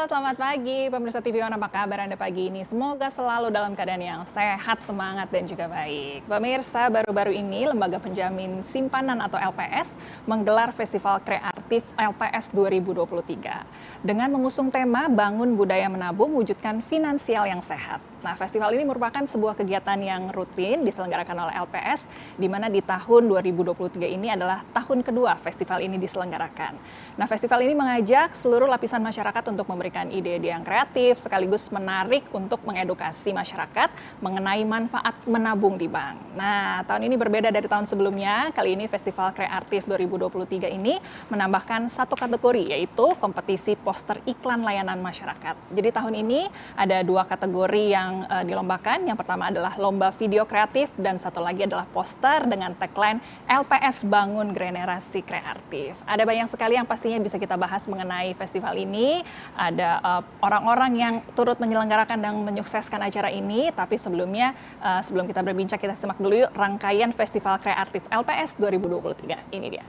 selamat pagi pemirsa TV One, apa kabar Anda pagi ini? Semoga selalu dalam keadaan yang sehat, semangat, dan juga baik. Pemirsa, baru-baru ini Lembaga Penjamin Simpanan atau LPS menggelar Festival Kreatif LPS 2023 dengan mengusung tema Bangun Budaya Menabung, Wujudkan Finansial yang Sehat. Nah, festival ini merupakan sebuah kegiatan yang rutin diselenggarakan oleh LPS, di mana di tahun 2023 ini adalah tahun kedua festival ini diselenggarakan. Nah, festival ini mengajak seluruh lapisan masyarakat untuk memberikan ide-ide yang kreatif, sekaligus menarik untuk mengedukasi masyarakat mengenai manfaat menabung di bank. Nah, tahun ini berbeda dari tahun sebelumnya. Kali ini Festival Kreatif 2023 ini menambahkan satu kategori, yaitu kompetisi poster iklan layanan masyarakat. Jadi tahun ini ada dua kategori yang dilombakan. Yang pertama adalah lomba video kreatif dan satu lagi adalah poster dengan tagline LPS Bangun Generasi Kreatif. Ada banyak sekali yang pastinya bisa kita bahas mengenai festival ini. Ada orang-orang yang turut menyelenggarakan dan menyukseskan acara ini. Tapi sebelumnya, sebelum kita berbincang, kita simak dulu yuk rangkaian Festival Kreatif LPS 2023. Ini dia.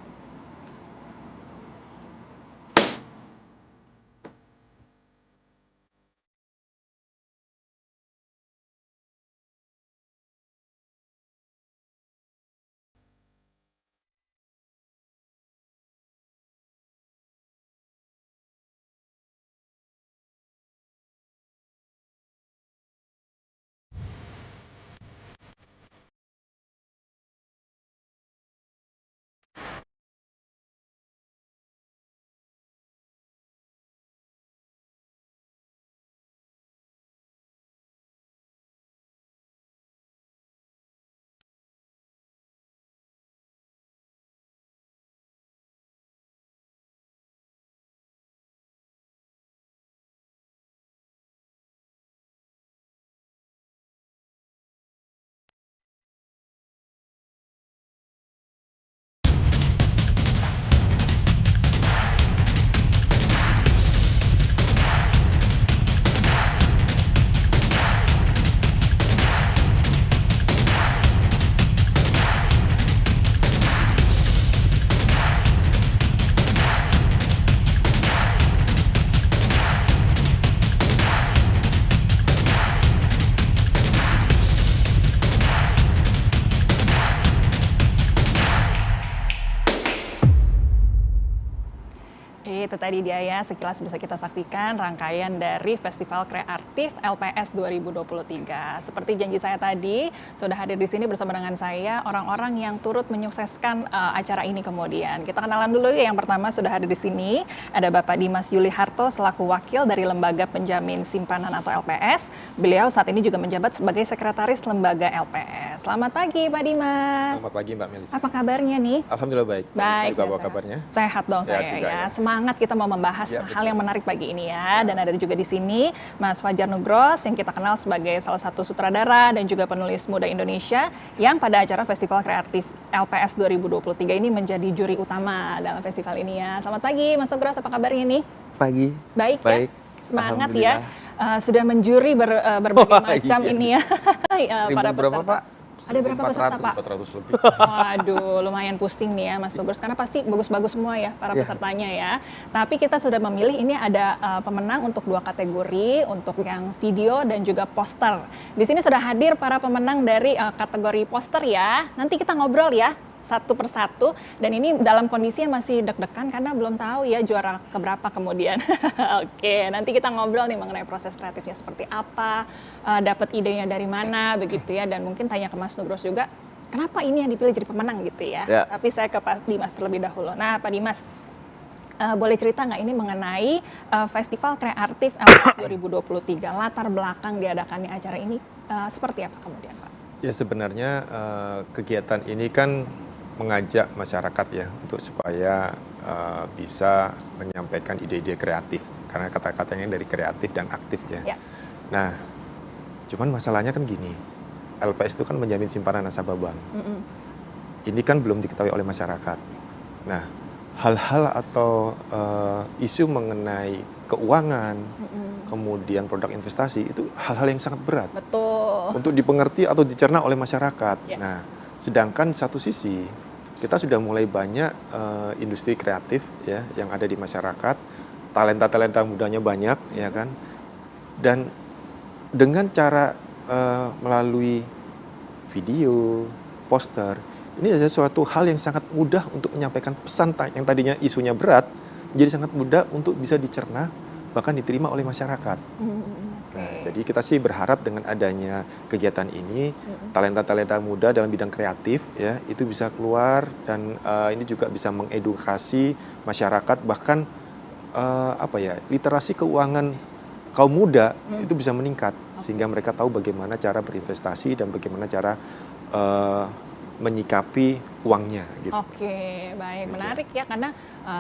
Itu tadi dia ya, sekilas bisa kita saksikan rangkaian dari Festival Kreatif LPS 2023. Seperti janji saya tadi, sudah hadir di sini bersama dengan saya orang-orang yang turut menyukseskan acara ini kemudian. Kita kenalan dulu ya, yang pertama sudah hadir di sini, ada Bapak Dimas Yuli Harto selaku Wakil dari Lembaga Penjamin Simpanan atau LPS. Beliau saat ini juga menjabat sebagai Sekretaris Lembaga LPS. Selamat pagi Pak Dimas. Selamat pagi Mbak Melisa. Apa kabarnya nih? Alhamdulillah baik. Baik. Juga apa kabarnya? Sehat dong Sehat saya juga, ya. ya. Semangat kita mau membahas Ya, hal yang menarik pagi ini ya. Ya. Dan ada juga di sini Mas Fajar Nugros yang kita kenal sebagai salah satu sutradara dan juga penulis muda Indonesia yang pada acara Festival Kreatif LPS 2023 ini menjadi juri utama dalam festival ini ya. Selamat pagi Mas Nugros, apa kabarnya nih? Pagi. Baik. Ya. Semangat ya. Alhamdulillah. Sudah menjuri berbagai macam iya. ini ya. Para Berapa peserta. Pak? Ada berapa peserta Pak? 400 lebih. Waduh, lumayan pusing nih ya Mas Nugros, karena pasti bagus-bagus semua ya para pesertanya ya. Tapi kita sudah memilih ini ada pemenang untuk dua kategori, untuk yang video dan juga poster. Di sini sudah hadir para pemenang dari kategori poster ya. Nanti kita ngobrol ya satu persatu, dan ini dalam kondisi yang masih deg-degan karena belum tahu ya juara keberapa kemudian. Oke, nanti kita ngobrol nih mengenai proses kreatifnya seperti apa, dapat idenya dari mana begitu ya, dan mungkin tanya ke Mas Nugros juga kenapa ini yang dipilih jadi pemenang gitu ya. Tapi saya ke Pak Dimas terlebih dahulu. Nah Pak Dimas, boleh cerita nggak ini mengenai Festival Kreatif LPS 2023, latar belakang diadakannya acara ini seperti apa kemudian Pak? Ya sebenarnya kegiatan ini kan mengajak masyarakat ya untuk supaya bisa menyampaikan ide-ide kreatif, karena kata-katanya dari kreatif dan aktif ya. Nah, cuman masalahnya kan gini, LPS itu kan menjamin simpanan nasabah bank. Ini kan belum diketahui oleh masyarakat. Nah, hal-hal atau isu mengenai keuangan, kemudian produk investasi itu hal-hal yang sangat berat. Betul. Untuk dipengerti atau dicerna oleh masyarakat. Nah, sedangkan satu sisi kita sudah mulai banyak industri kreatif ya yang ada di masyarakat, talenta-talenta mudanya banyak, ya kan. Dan dengan cara melalui video, poster, ini adalah suatu hal yang sangat mudah untuk menyampaikan pesan yang tadinya isunya berat, jadi sangat mudah untuk bisa dicerna, bahkan diterima oleh masyarakat. Nah, jadi kita sih berharap dengan adanya kegiatan ini, talenta-talenta muda dalam bidang kreatif ya itu bisa keluar dan ini juga bisa mengedukasi masyarakat, bahkan literasi keuangan kaum muda itu bisa meningkat sehingga mereka tahu bagaimana cara berinvestasi dan bagaimana cara menyikapi uangnya gitu. Oke, baik, menarik ya karena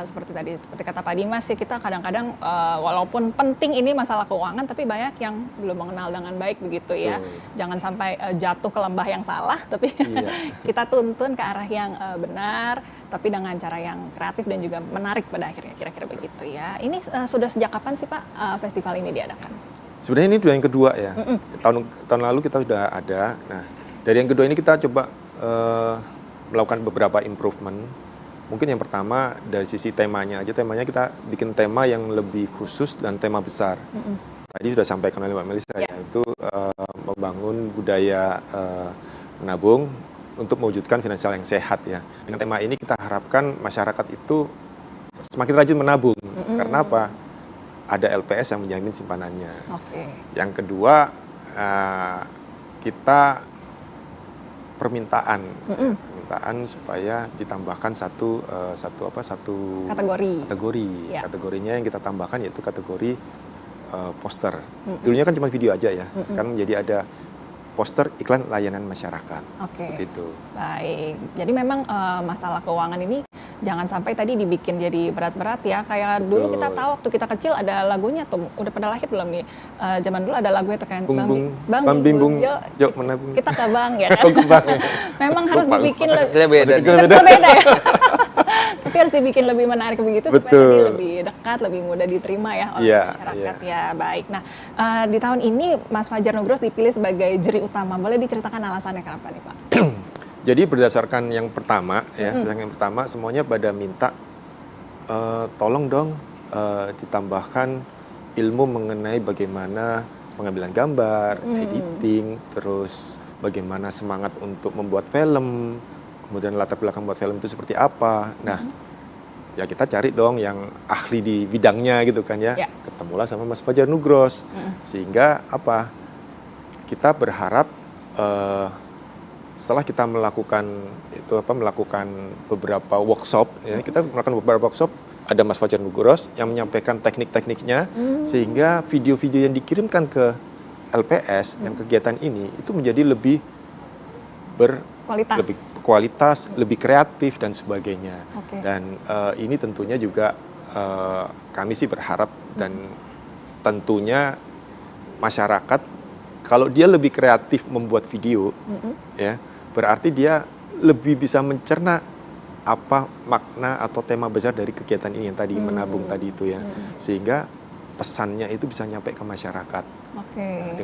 seperti kata Pak Dimas ya, kita kadang-kadang walaupun penting ini masalah keuangan tapi banyak yang belum mengenal dengan baik begitu ya. Jangan sampai jatuh ke lembah yang salah, tapi kita tuntun ke arah yang benar tapi dengan cara yang kreatif dan juga menarik pada akhirnya, kira-kira begitu ya. Ini sudah sejak kapan sih Pak festival ini diadakan? Sebenarnya ini sudah yang kedua ya. Tahun lalu kita sudah ada. Nah, dari yang kedua ini kita coba melakukan beberapa improvement. Mungkin yang pertama dari sisi temanya aja, temanya kita bikin tema yang lebih khusus dan tema besar. Tadi sudah sampaikan oleh Mbak Melisa yaitu membangun budaya menabung untuk mewujudkan finansial yang sehat ya. Dengan tema ini kita harapkan masyarakat itu semakin rajin menabung. Karena apa? Ada LPS yang menjamin simpanannya. Yang kedua kita permintaan supaya ditambahkan satu kategori. Kategorinya yang kita tambahkan yaitu kategori poster. Dulunya kan cuma video aja ya. Sekarang menjadi ada poster iklan layanan masyarakat. Seperti itu. Baik. Jadi memang masalah keuangan ini jangan sampai tadi dibikin jadi berat-berat ya. Kayak dulu kita tahu waktu kita kecil ada lagunya tuh. Udah pada lahir belum nih? Zaman dulu ada lagunya tuh kan Bang Bimbung, yuk menabung. Kita ke bank ya kan. Memang harus dibikin beda ya. Tapi harus dibikin lebih menarik begitu supaya tadi lebih dekat, lebih mudah diterima ya oleh masyarakat ya. Baik. Nah, di tahun ini Mas Fajar Nugros dipilih sebagai juri utama. Boleh diceritakan alasannya kenapa nih Pak? Jadi berdasarkan yang pertama semuanya pada minta tolong dong ditambahkan ilmu mengenai bagaimana pengambilan gambar, editing, terus bagaimana semangat untuk membuat film, kemudian latar belakang membuat film itu seperti apa. Nah, ya kita cari dong yang ahli di bidangnya gitu kan ya. Ketemulah sama Mas Fajar Nugros. Sehingga apa? Kita berharap setelah kita melakukan beberapa workshop ya, kita melakukan beberapa workshop, ada Mas Fajar Nugros yang menyampaikan teknik-tekniknya sehingga video-video yang dikirimkan ke LPS yang kegiatan ini itu menjadi lebih berkualitas, lebih kreatif dan sebagainya. Dan ini tentunya juga kami sih berharap dan tentunya masyarakat kalau dia lebih kreatif membuat video, ya berarti dia lebih bisa mencerna apa makna atau tema besar dari kegiatan ini yang tadi menabung tadi itu ya, sehingga pesannya itu bisa nyampe ke masyarakat. Nah,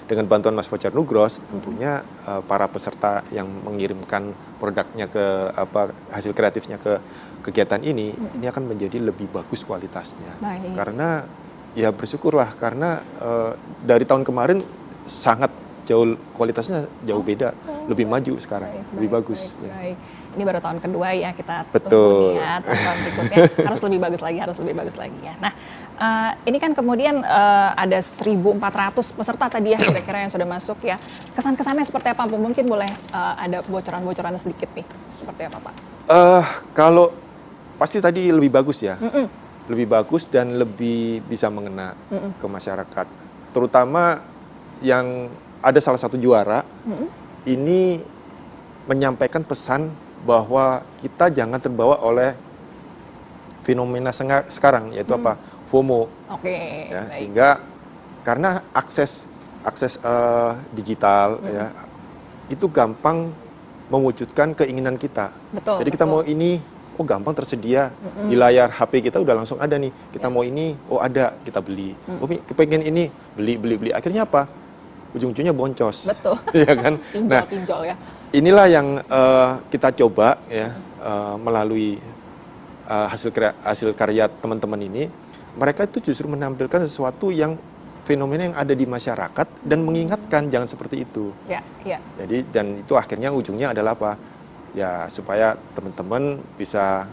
dengan bantuan Mas Fajar Nugros, tentunya para peserta yang mengirimkan produknya hasil kreatifnya ke kegiatan ini akan menjadi lebih bagus kualitasnya. Karena ya bersyukurlah karena dari tahun kemarin sangat jauh kualitasnya jauh beda, lebih maju sekarang, lebih bagus. Baik. Ini baru tahun kedua ya kita tunggu ya, tahun berikutnya harus lebih bagus lagi ya. Nah, ini kan kemudian ada 1.400 peserta tadi ya kira-kira yang sudah masuk ya. Kesan-kesannya seperti apa? Mungkin boleh ada bocoran-bocoran sedikit nih, seperti apa Pak? Kalau pasti tadi lebih bagus ya, lebih bagus dan lebih bisa mengena ke masyarakat. Terutama yang ada salah satu juara ini menyampaikan pesan bahwa kita jangan terbawa oleh fenomena sekarang yaitu apa? FOMO. Ya, sehingga karena akses digital ya itu gampang mewujudkan keinginan kita. Jadi kita mau ini gampang tersedia di layar HP kita udah langsung ada nih. Kita mau ini ada, kita beli. Kepengen ini beli. Akhirnya apa? Ujung-ujungnya boncos. Betul. Ya kan? Pinjol ya. Inilah yang kita coba ya melalui hasil karya teman-teman ini mereka itu justru menampilkan sesuatu yang fenomena yang ada di masyarakat dan mengingatkan jangan seperti itu. Ya, ya. Jadi dan itu akhirnya ujungnya adalah apa? Ya supaya teman-teman bisa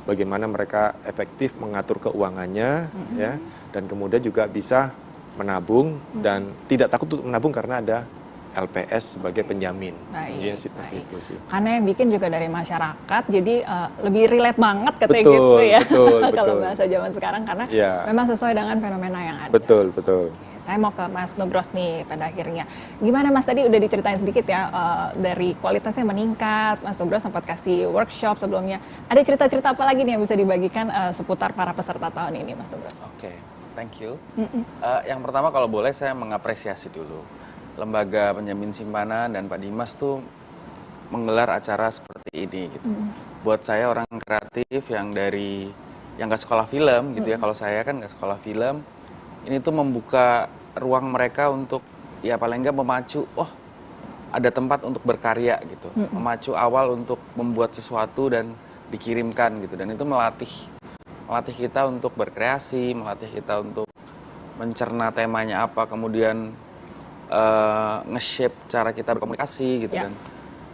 bagaimana mereka efektif mengatur keuangannya ya, dan kemudian juga bisa menabung dan tidak takut untuk menabung karena ada LPS sebagai penjamin. Iya seperti itu sih. Karena yang bikin juga dari masyarakat, jadi lebih relate banget katanya Betul, gitu ya. betul, Kalau betul. bahasa zaman sekarang karena Ya. memang sesuai dengan fenomena yang ada. Betul, betul. Saya mau ke Mas Nugros nih pada akhirnya. Gimana Mas, tadi udah diceritain sedikit ya dari kualitasnya meningkat, Mas Nugros sempat kasih workshop sebelumnya. Ada cerita-cerita apa lagi nih yang bisa dibagikan seputar para peserta tahun ini Mas Nugros? Oke, thank you. Yang pertama kalau boleh saya mengapresiasi dulu. Lembaga Penjamin Simpanan dan Pak Dimas tuh menggelar acara seperti ini gitu. Buat saya orang kreatif yang nggak sekolah film gitu ya, kalau saya kan nggak sekolah film, ini tuh membuka ruang mereka untuk ya paling nggak memacu, ada tempat untuk berkarya gitu, memacu awal untuk membuat sesuatu dan dikirimkan gitu, dan itu melatih kita untuk berkreasi, melatih kita untuk mencerna temanya apa, kemudian nge-shape cara kita berkomunikasi gitu.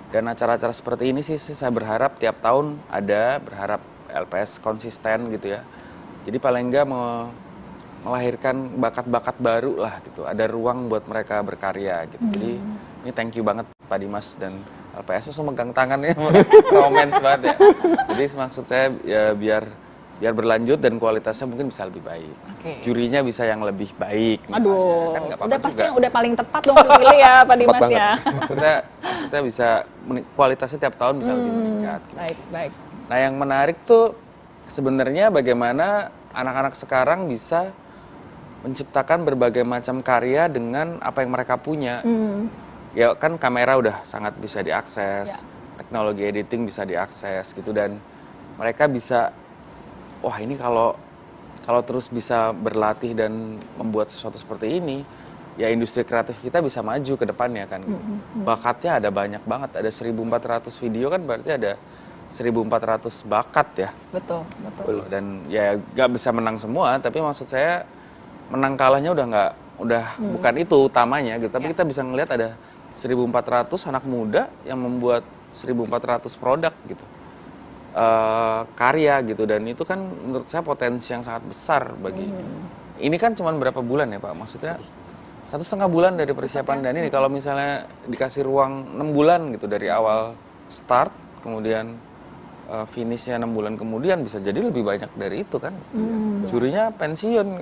Dan acara-acara seperti ini sih saya berharap tiap tahun ada, berharap LPS konsisten gitu ya. Jadi paling enggak melahirkan bakat-bakat baru lah gitu. Ada ruang buat mereka berkarya gitu. Jadi ini thank you banget Pak Dimas dan LPS langsung megang tangannya romance banget ya. Jadi maksud saya ya biar berlanjut dan kualitasnya mungkin bisa lebih baik. Jurinya bisa yang lebih baik misalnya. Aduh, Kan nggak apa-apa udah pasti juga. yang udah paling tepat dong pilih ya Pak Dimas ya. Maksudnya bisa kualitasnya tiap tahun bisa lebih meningkat. Gitu. Baik. Nah yang menarik tuh sebenarnya bagaimana anak-anak sekarang bisa menciptakan berbagai macam karya dengan apa yang mereka punya. Ya kan kamera udah sangat bisa diakses, teknologi editing bisa diakses gitu, dan mereka bisa, wah ini kalau terus bisa berlatih dan membuat sesuatu seperti ini, ya industri kreatif kita bisa maju ke depannya kan. Bakatnya ada banyak banget, ada 1.400 video kan berarti ada 1.400 bakat ya. Betul. Dan ya nggak bisa menang semua, tapi maksud saya menang kalahnya bukan itu utamanya gitu. Tapi kita bisa ngelihat ada 1.400 anak muda yang membuat 1.400 produk gitu. Karya gitu, dan itu kan menurut saya potensi yang sangat besar bagi ini kan cuma berapa bulan ya Pak, maksudnya 1,5 bulan dari persiapan, dan ini kalau misalnya dikasih ruang 6 bulan gitu dari awal start kemudian finishnya 6 bulan kemudian, bisa jadi lebih banyak dari itu kan. Jurinya pensiun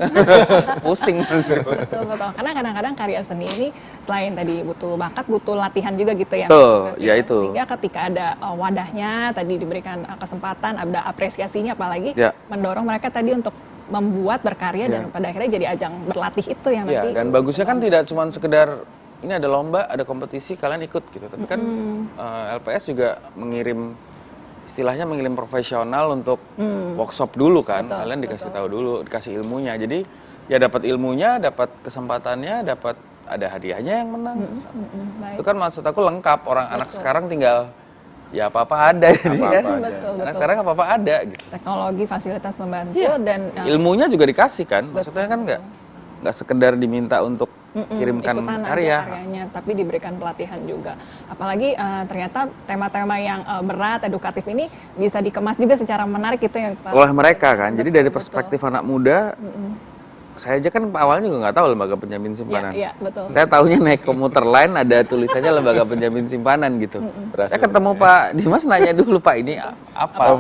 pusing. Betul. Karena kadang-kadang karya seni ini selain tadi butuh bakat, butuh latihan juga gitu ya. Betul, ya itu. Sehingga ketika ada wadahnya, tadi diberikan kesempatan, ada apresiasinya, apalagi mendorong mereka tadi untuk membuat, berkarya, dan pada akhirnya jadi ajang berlatih itu yang nanti. Dan bagusnya kan tidak cuma sekedar ini ada lomba, ada kompetisi, kalian ikut gitu. Tapi kan LPS juga istilahnya mengirim profesional untuk workshop dulu kan. Kalian dikasih tahu dulu, dikasih ilmunya. Jadi ya dapat ilmunya, dapat kesempatannya, dapat ada hadiahnya yang menang. Itu kan maksud aku lengkap. Anak sekarang tinggal ya apa-apa ada jadi kan. Karena sekarang apa-apa ada gitu. Teknologi, fasilitas membantu dan ilmunya juga dikasih kan. Maksudnya kan nggak sekedar diminta untuk kirimkan karyanya, tapi diberikan pelatihan juga. Apalagi ternyata tema-tema yang berat, edukatif ini bisa dikemas juga secara menarik gitu ya Pak. Oleh mereka kan. Jadi dari perspektif anak muda, saya aja kan awalnya juga nggak tahu lembaga penjamin simpanan. Iya, betul. Saya taunya naik komuter lain ada tulisannya lembaga penjamin simpanan gitu. Saya ketemu Pak Dimas, nanya dulu Pak ini apa?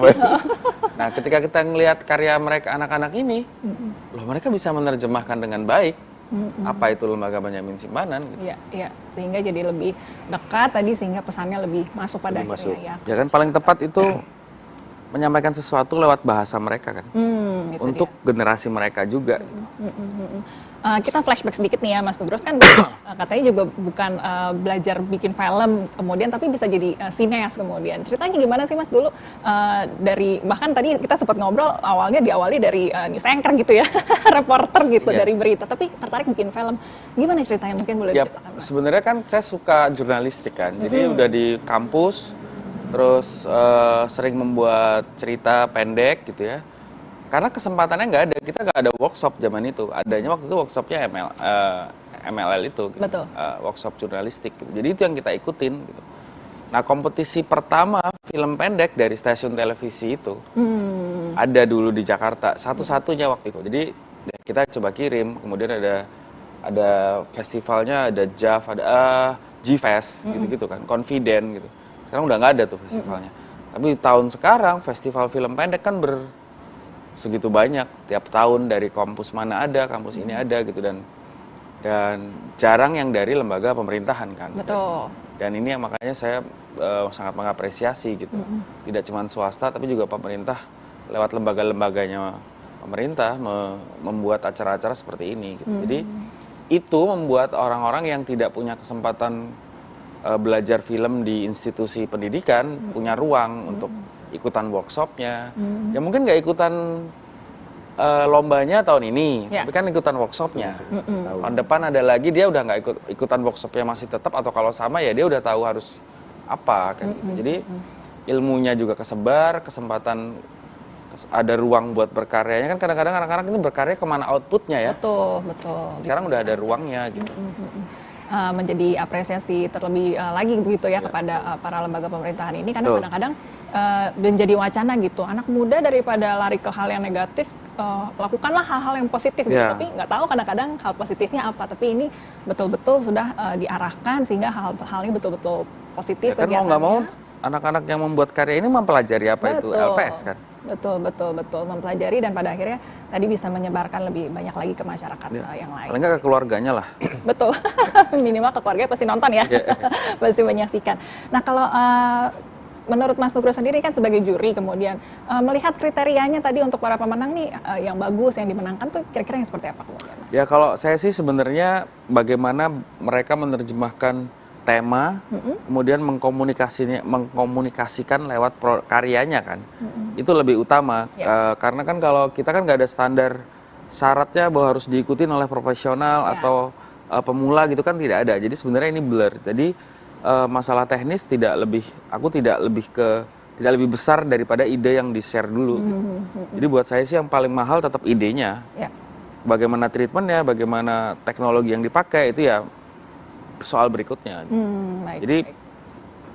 Nah ketika kita ngelihat karya mereka anak-anak ini, loh mereka bisa menerjemahkan dengan baik. Apa itu lembaga penjamin simpanan? Gitu. Iya. Sehingga jadi lebih dekat tadi, sehingga pesannya lebih masuk pada akhirnya. Ya kan paling tepat itu menyampaikan sesuatu lewat bahasa mereka kan. Untuk generasi mereka juga. Kita flashback sedikit nih ya Mas Nugros, kan katanya juga bukan belajar bikin film kemudian, tapi bisa jadi sineas kemudian. Ceritanya gimana sih Mas dulu, dari bahkan tadi kita sempat ngobrol awalnya diawali dari news anchor gitu ya, reporter gitu dari berita, tapi tertarik bikin film. Gimana ceritanya, mungkin boleh diceritakan Mas? Sebenarnya kan saya suka jurnalistik kan, jadi udah di kampus terus sering membuat cerita pendek gitu ya. karena kesempatannya nggak ada, kita nggak ada workshop zaman itu. Adanya waktu itu workshopnya MLL itu, gitu. Betul. Workshop jurnalistik. Gitu. Jadi itu yang kita ikutin. Gitu. Nah, kompetisi pertama film pendek dari stasiun televisi itu ada dulu di Jakarta, satu-satunya waktu itu. Jadi ya, kita coba kirim, kemudian ada festivalnya, ada JAV, ada G-Fest, gitu-gitu kan, Confident gitu. Sekarang udah nggak ada tuh festivalnya. Tapi tahun sekarang festival film pendek kan segitu banyak, tiap tahun dari kampus mana ada, kampus ini ada gitu, dan jarang yang dari lembaga pemerintahan kan. Betul. Dan ini yang makanya saya sangat mengapresiasi gitu. Tidak cuma swasta tapi juga pemerintah lewat lembaga-lembaganya pemerintah membuat acara-acara seperti ini gitu. Jadi itu membuat orang-orang yang tidak punya kesempatan belajar film di institusi pendidikan punya ruang untuk ikutan workshopnya. Ya mungkin nggak ikutan lombanya tahun ini, tapi kan ikutan workshopnya. Tahun depan ada lagi, dia udah nggak ikutan workshopnya masih tetap, atau kalau sama ya dia udah tahu harus apa kan. Jadi ilmunya juga kesebar, kesempatan ada ruang buat berkaryanya kan. Kadang-kadang anak-anak itu berkarya kemana outputnya ya. Betul. Sekarang udah ada ruangnya gitu. Menjadi apresiasi terlebih lagi begitu ya kepada para lembaga pemerintahan ini, karena kadang-kadang menjadi wacana gitu, anak muda daripada lari ke hal yang negatif, lakukanlah hal-hal yang positif gitu. Tapi nggak tahu kadang-kadang hal positifnya apa, tapi ini betul-betul sudah diarahkan sehingga hal ini betul-betul positif. Ya kan mau nggak mau anak-anak yang membuat karya ini mempelajari apa itu LPS kan. Betul, mempelajari dan pada akhirnya tadi bisa menyebarkan lebih banyak lagi ke masyarakat yang lain. Paling nggak ke keluarganya lah. Betul, minimal ke keluarga pasti nonton ya, pasti menyaksikan. Nah kalau menurut Mas Nugroho sendiri kan sebagai juri, kemudian melihat kriterianya tadi untuk para pemenang nih yang bagus, yang dimenangkan tuh kira-kira yang seperti apa kemudian Mas? Ya kalau saya sih sebenarnya bagaimana mereka menerjemahkan tema, kemudian mengkomunikasikan lewat karyanya kan, itu lebih utama. Karena kan kalau kita kan nggak ada standar syaratnya bahwa harus diikutin oleh profesional atau pemula gitu kan, tidak ada. Jadi sebenarnya ini blur. Jadi masalah teknis tidak lebih besar daripada ide yang di-share dulu. Jadi buat saya sih yang paling mahal tetap idenya. Bagaimana treatmentnya, bagaimana teknologi yang dipakai, itu ya soal berikutnya. Jadi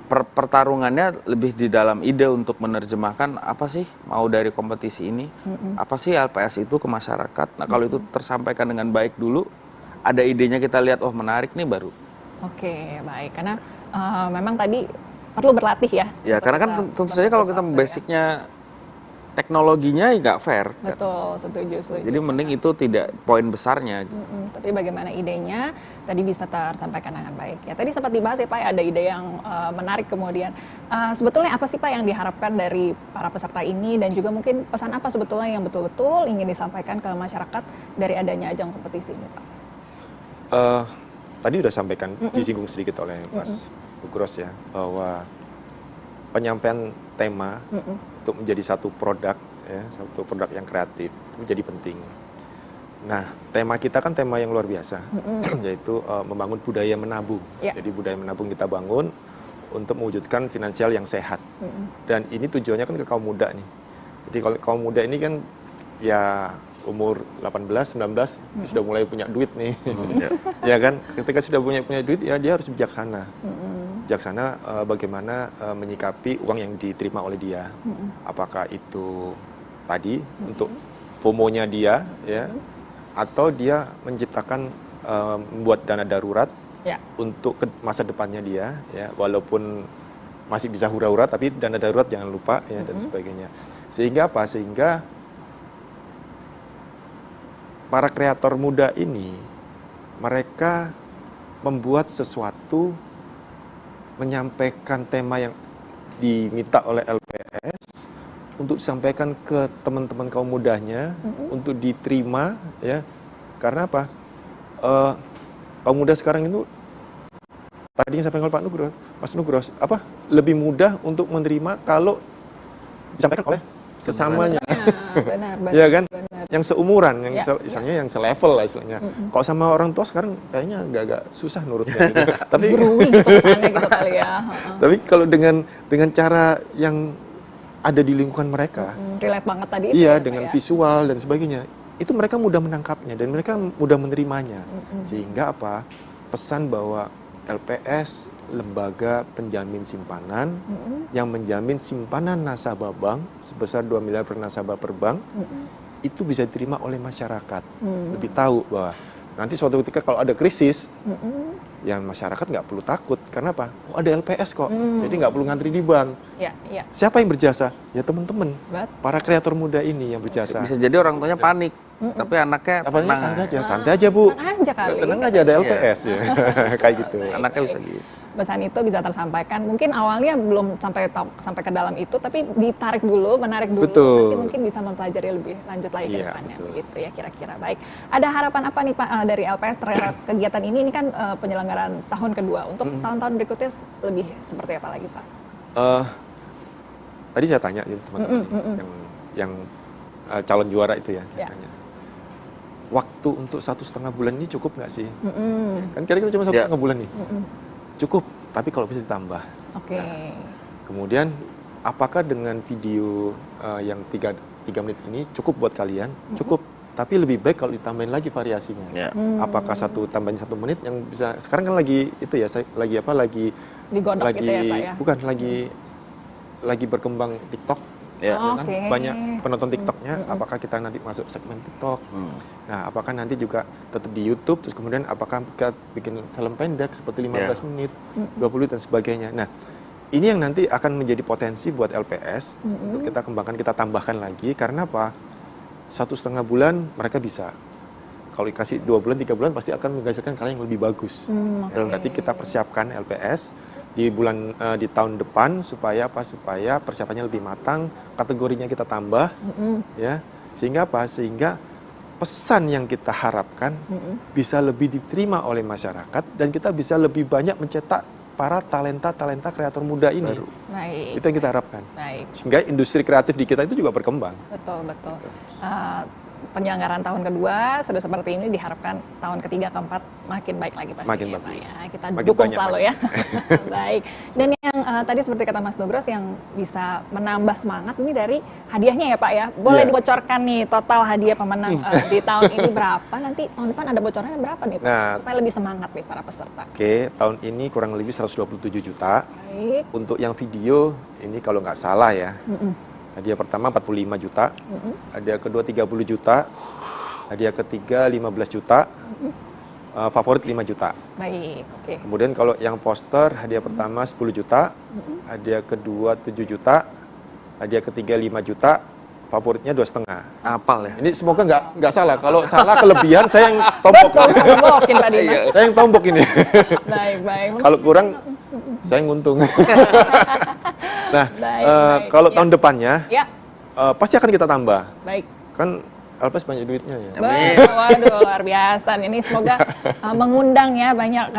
pertarungannya lebih di dalam ide untuk menerjemahkan apa sih mau dari kompetisi ini, apa sih LPS itu ke masyarakat. Nah kalau itu tersampaikan dengan baik dulu, ada idenya kita lihat, oh menarik nih baru. Oke, baik. Karena memang tadi perlu berlatih ya. Ya karena kan tentu saja kalau kita basicnya teknologinya nggak fair. Betul, kan? setuju. Jadi mending itu tidak poin besarnya. Tapi bagaimana idenya tadi bisa tersampaikan dengan baik. Ya tadi sempat dibahas ya Pak, ada ide yang menarik kemudian. Sebetulnya apa sih Pak yang diharapkan dari para peserta ini, dan juga mungkin pesan apa sebetulnya yang betul-betul ingin disampaikan ke masyarakat dari adanya ajang kompetisi ini Pak? Tadi udah sampaikan, disinggung sedikit oleh Mas Nugroho ya, bahwa penyampaian tema untuk menjadi satu produk yang kreatif itu menjadi penting. Nah, tema kita kan tema yang luar biasa, yaitu membangun budaya menabung. Jadi budaya menabung kita bangun untuk mewujudkan finansial yang sehat. Dan ini tujuannya kan ke kaum muda nih. Jadi kalau kaum muda ini kan ya umur 18, 19 sudah mulai punya duit nih. Ya kan, ketika sudah punya duit ya dia harus bijaksana. Bijaksana bagaimana menyikapi uang yang diterima oleh dia. Apakah itu tadi untuk FOMO-nya dia ya, atau dia menciptakan membuat dana darurat untuk masa depannya dia ya, walaupun masih bisa hura-hura tapi dana darurat jangan lupa ya, dan sebagainya. Sehingga apa? Sehingga para kreator muda ini mereka membuat sesuatu, menyampaikan tema yang diminta oleh LPS untuk disampaikan ke teman-teman kaum mudanya, untuk diterima ya. Karena apa? Kaum muda sekarang itu tadi yang disampaikan oleh Pak Nugroho, Mas Nugroho, lebih mudah untuk menerima kalau disampaikan oleh sesamanya. Benar. Ya kan? Yang seumuran, yang istilahnya yang selevel lah istilahnya. Kalau sama orang tua sekarang kayaknya agak susah nurutnya. Gitu. Tapi berui gitu kesannya gitu kali ya. Tapi kalau dengan cara yang ada di lingkungan mereka. Relate banget tadi. Iya, Pak, dengan ya? visual dan sebagainya. Itu mereka mudah menangkapnya dan mereka mudah menerimanya. Sehingga apa? Pesan bahwa LPS, lembaga penjamin simpanan yang menjamin simpanan nasabah bank sebesar 2 miliar per nasabah per bank, itu bisa diterima oleh masyarakat. Lebih tahu bahwa nanti suatu ketika kalau ada krisis, ya masyarakat nggak perlu takut. Karena apa? Oh, ada LPS kok, jadi nggak perlu ngantri di bank. Ya, ya. Siapa yang berjasa? Ya teman-teman, Betul. para kreator muda ini yang berjasa. Bisa jadi orang tuanya panik, tapi anaknya Apalagi tenang. santai aja Bu. Tenang aja kali. Tenang aja ada LPS ya, kayak gitu. Anaknya bisa gitu. Pesan itu bisa tersampaikan. Mungkin awalnya belum sampai ke dalam itu, tapi menarik dulu, Betul. nanti mungkin bisa mempelajari lebih lanjut lagi ke Iya, depannya, betul. begitu ya kira-kira. Baik, ada harapan apa nih Pak dari LPS terhadap kegiatan ini? Ini kan penyelenggaraan tahun kedua. Untuk tahun-tahun berikutnya lebih seperti apa lagi Pak? Tadi saya tanya ya, teman-teman yang calon juara itu ya, Ya. tanya. Waktu untuk 1,5 bulan ini cukup nggak sih? Kan kira-kira cuma 1,5 bulan nih. Cukup, tapi kalau bisa ditambah. Oke. Kemudian, apakah dengan video yang 3 menit ini cukup buat kalian? Cukup, tapi lebih baik kalau ditambahin lagi variasinya. Ya. Apakah tambahin 1 menit yang bisa, sekarang kan lagi itu ya, lagi Digodok gitu ya Pak ya? bukan lagi berkembang TikTok. Ya. Kan Oke. banyak penonton TikToknya, apakah kita nanti masuk segmen TikTok? Nah, apakah nanti juga tetap di YouTube, terus kemudian apakah kita bikin film pendek seperti 15 menit, 20 dan sebagainya. Nah, ini yang nanti akan menjadi potensi buat LPS untuk kita kembangkan, kita tambahkan lagi, karena apa? 1,5 bulan mereka bisa. Kalau dikasih 2 bulan, 3 bulan pasti akan menghasilkan karya yang lebih bagus. Berarti kita persiapkan LPS di tahun depan supaya apa? Supaya persiapannya lebih matang, kategorinya kita tambah, ya, sehingga apa? Sehingga pesan yang kita harapkan bisa lebih diterima oleh masyarakat dan kita bisa lebih banyak mencetak para talenta kreator muda ini. Baik. Itu yang kita harapkan. Baik. Sehingga industri kreatif di kita itu juga berkembang. Betul. Penyelenggaraan tahun kedua sudah seperti ini, diharapkan tahun ketiga, keempat makin baik lagi pastinya. Makin ya, Pak, bagus. ya. Kita Makin dukung banyak, selalu makin ya. Baik. Dan yang tadi seperti kata Mas Nugros, yang bisa menambah semangat ini dari hadiahnya ya Pak ya. Boleh Iya. dibocorkan nih total hadiah pemenang di tahun ini berapa? Nanti tahun depan ada bocorannya berapa nih Pak? Nah. Supaya lebih semangat nih para peserta. Oke, tahun ini kurang lebih 127 juta. Baik. Untuk yang video, ini kalau nggak salah ya, hadiah pertama 45 juta, hadiah kedua 30 juta, hadiah ketiga 15 juta, favorit 5 juta. Baik, oke. Kemudian kalau yang poster, hadiah pertama 10 juta, hadiah kedua 7 juta, hadiah ketiga 5 juta, favoritnya 2,5. Apal ya. Ini semoga nggak salah. Kalau salah kelebihan, saya yang tombok. Betul, tombokin Pak Dimas. Saya yang tombok ini. Baik. Kalau kurang, saya yang untung. Nah, Baik. kalau Ya. tahun depannya, Ya, pasti akan kita tambah. baik. Kan LPS banyak duitnya ya. Waduh, luar biasa. Ini semoga mengundang ya banyak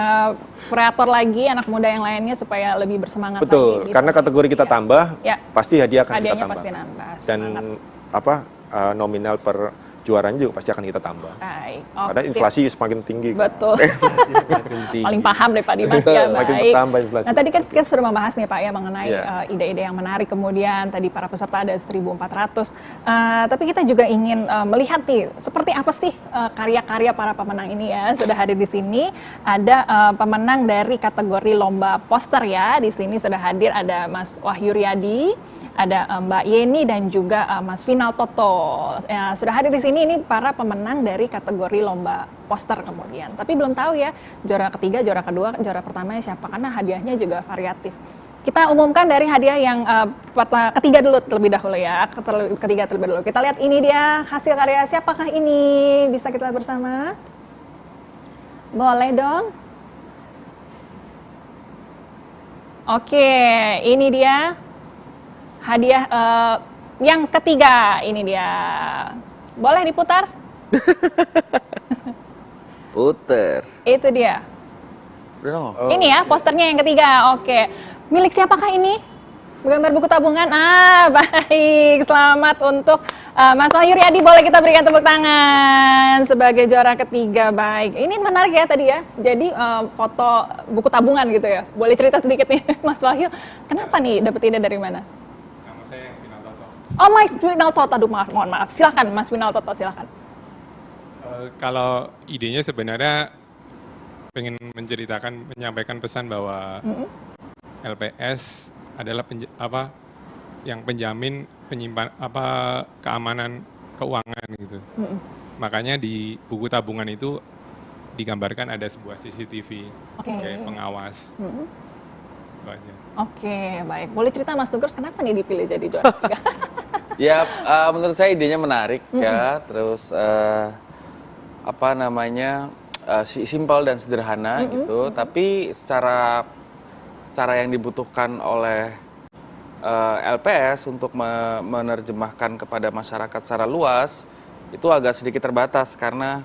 kreator lagi, anak muda yang lainnya supaya lebih bersemangat lagi. Betul, Bisa karena kategori kita ya. tambah, Ya. pasti hadiah akan kita Hadiahnya tambah. pasti nambah. Dan Semangat. nominal per juaranya juga pasti akan kita tambah. Baik. Karena Oke. inflasi semakin tinggi. kan. Betul. Paling paham deh Pak Dimas ya. Semakin Baik. bertambah inflasi. Nah tadi kan kita sudah membahas nih Pak ya mengenai Iya. ide-ide yang menarik, kemudian tadi para peserta ada 1.400. Tapi kita juga ingin melihat nih seperti apa sih karya-karya para pemenang ini ya. Sudah hadir di sini ada pemenang dari kategori lomba poster ya. Di sini sudah hadir ada Mas Wahyu Riyadi, ada Mbak Yeni dan juga Mas Final Toto. Sudah hadir di sini ini para pemenang dari kategori lomba poster kemudian. Tapi belum tahu ya juara ketiga, juara kedua, juara pertamanya siapa karena hadiahnya juga variatif. Kita umumkan dari hadiah yang ketiga dulu terlebih dahulu ya. Ketiga terlebih dahulu. Kita lihat ini dia hasil karya siapakah ini? Bisa kita lihat bersama? Boleh dong. Oke, ini dia hadiah yang ketiga. Ini dia. Boleh diputar? Puter. Itu dia. Udah dong. Ini ya posternya yang ketiga. Oke. Milik siapakah ini? Gambar buku tabungan. Baik. Selamat untuk Mas Wahyu Riyadi. Boleh kita berikan tepuk tangan sebagai juara ketiga. Baik. Ini menarik ya tadi ya. Jadi foto buku tabungan gitu ya. Boleh cerita sedikit nih Mas Wahyu. Kenapa nih dapat ide dari mana? Nama saya yang Final Oh, Mas Winal Toto, aduh mohon maaf. Silakan Mas Winal Toto, silakan. Kalau idenya sebenarnya pengen menyampaikan pesan bahwa LPS adalah yang penjamin penyimpan keamanan keuangan gitu. Makanya di buku tabungan itu digambarkan ada sebuah CCTV kayak pengawas. Itu aja. Oke, baik. Boleh cerita Mas Nugurs kenapa nih dipilih jadi juara 3? Ya, menurut saya idenya menarik ya. Terus simpel dan sederhana gitu. Tapi secara yang dibutuhkan oleh LPS untuk menerjemahkan kepada masyarakat secara luas itu agak sedikit terbatas karena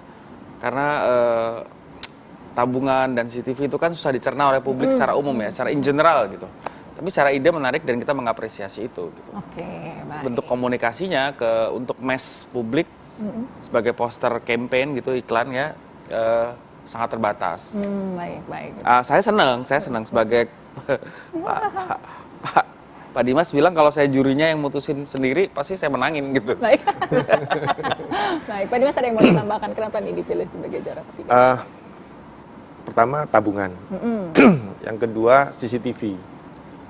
tabungan dan CCTV itu kan susah dicerna oleh publik secara umum ya, secara in general gitu. Tapi secara ide menarik dan kita mengapresiasi itu. Gitu. Oke, baik. Bentuk komunikasinya untuk mass publik sebagai poster campaign gitu, iklan ya, sangat terbatas. Baik. Saya senang sebagai Pak Dimas bilang kalau saya jurinya yang mutusin sendiri pasti saya menangin gitu. Baik. Baik, Pak Dimas ada yang mau ditambahkan kenapa nih dipilih sebagai juara 3? Pertama tabungan, yang kedua CCTV.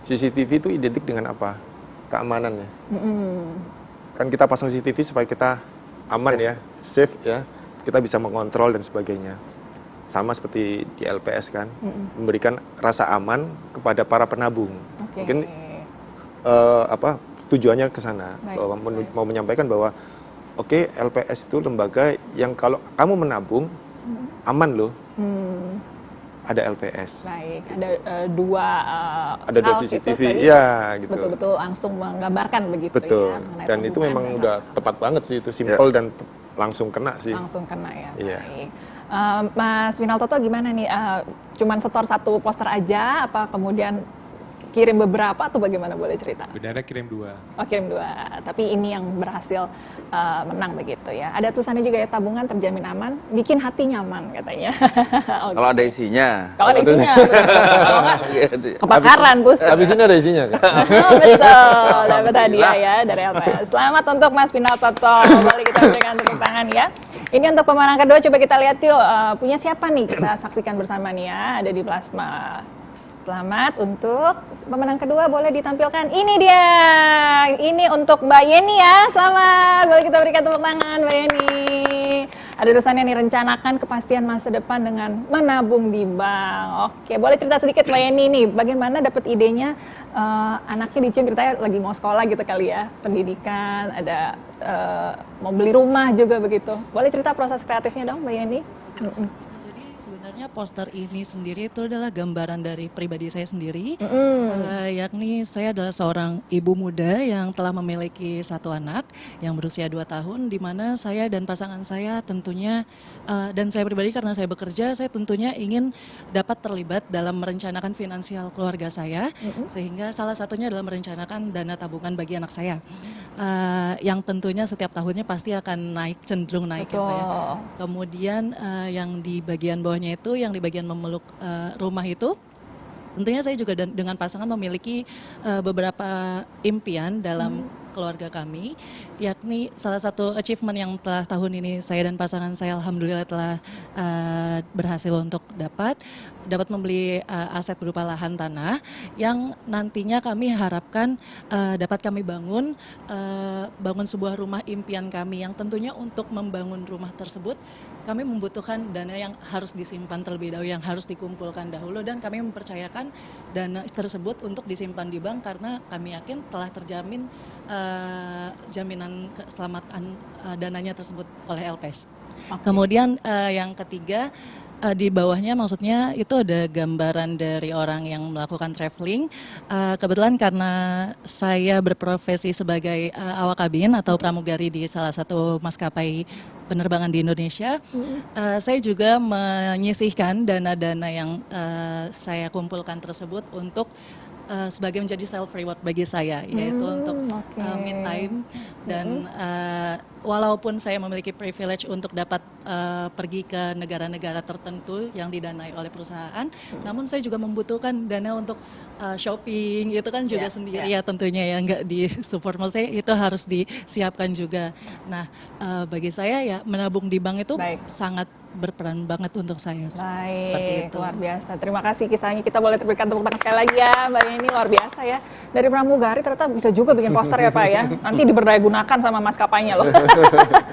CCTV itu identik dengan apa? Keamanan ya. Kan kita pasang CCTV supaya kita aman ya, safe ya. Kita bisa mengontrol dan sebagainya. Sama seperti di LPS kan, memberikan rasa aman kepada para penabung. Mungkin tujuannya ke sana, bahwa mau menyampaikan bahwa LPS itu lembaga yang kalau kamu menabung aman loh. Ada LPS. Baik, ada dua ada hal CCTV, ya gitu. Betul-betul langsung menggambarkan begitu. Betul. Ya. Dan itu memang udah tepat banget sih, itu simpel dan langsung kena sih. Langsung kena ya. Iya. Baik. Mas Winal Toto gimana nih? Cuman setor satu poster aja, apa kemudian kirim beberapa atau bagaimana, boleh cerita? Sebenarnya kirim 2. Oh, kirim 2. Tapi ini yang berhasil menang begitu ya. Ada tulisannya juga ya, tabungan terjamin aman, bikin hati nyaman katanya. Kalau ada isinya. Kalau ada isinya. Kalau nggak, kebakaran, Bus. Habis ini ada isinya kan? Oh, betul. Dapat hadiah ya dari LPS. Selamat untuk Mas Winal Toto. Boleh kita berikan tepuk tangan ya. Ini untuk pemenang kedua, coba kita lihat yuk. Punya siapa nih? Kita saksikan bersama nih ya. Ada di plasma. Selamat untuk pemenang kedua, boleh ditampilkan. Ini dia. Ini untuk Mbak Yeni ya. Selamat. Boleh kita berikan tepuk tangan Mbak Yeni. Ada tulisannya nih, rencanakan kepastian masa depan dengan menabung di bank. Oke, boleh cerita sedikit Mbak Yeni nih, bagaimana dapat idenya anaknya ceritanya lagi mau sekolah gitu kali ya, pendidikan, ada mau beli rumah juga begitu. Boleh cerita proses kreatifnya dong Mbak Yeni? Sebenarnya poster ini sendiri itu adalah gambaran dari pribadi saya sendiri, yakni saya adalah seorang ibu muda yang telah memiliki satu anak yang berusia 2 tahun, di mana saya dan pasangan saya tentunya, dan saya pribadi karena saya bekerja, saya tentunya ingin dapat terlibat dalam merencanakan finansial keluarga saya, sehingga salah satunya adalah merencanakan dana tabungan bagi anak saya, yang tentunya setiap tahunnya pasti akan cenderung naik ya Pak ya. Kemudian yang di bagian bawahnya itu, yang di bagian memeluk rumah itu, tentunya saya juga dengan pasangan memiliki beberapa impian dalam keluarga kami, yakni salah satu achievement yang telah tahun ini saya dan pasangan saya alhamdulillah telah berhasil untuk dapat membeli aset berupa lahan tanah yang nantinya kami harapkan dapat kami bangun sebuah rumah impian kami, yang tentunya untuk membangun rumah tersebut kami membutuhkan dana yang harus disimpan terlebih dahulu, yang harus dikumpulkan dahulu, dan kami mempercayakan dana tersebut untuk disimpan di bank karena kami yakin telah terjamin jaminan keselamatan dananya tersebut oleh LPS. Kemudian yang ketiga, di bawahnya maksudnya itu ada gambaran dari orang yang melakukan traveling. Kebetulan karena saya berprofesi sebagai awak kabin atau pramugari di salah satu maskapai penerbangan di Indonesia, saya juga menyisihkan dana-dana yang saya kumpulkan tersebut untuk sebagai menjadi self reward bagi saya, yaitu untuk me time, dan walaupun saya memiliki privilege untuk dapat pergi ke negara-negara tertentu yang didanai oleh perusahaan, namun saya juga membutuhkan dana untuk shopping itu kan juga Ya, sendiri ya. ya tentunya ya, nggak di support, maksudnya itu harus disiapkan juga. Nah, bagi saya ya menabung di bank itu Baik. sangat berperan banget untuk saya. Seperti Baik, itu. luar biasa. Terima kasih kisahnya. Kita boleh berikan tepuk tangan sekali lagi ya, Mbak Yeni. Luar biasa ya. Dari pramugari ternyata bisa juga bikin poster ya, Pak ya. Nanti diberdaya gunakan sama maskapainya loh.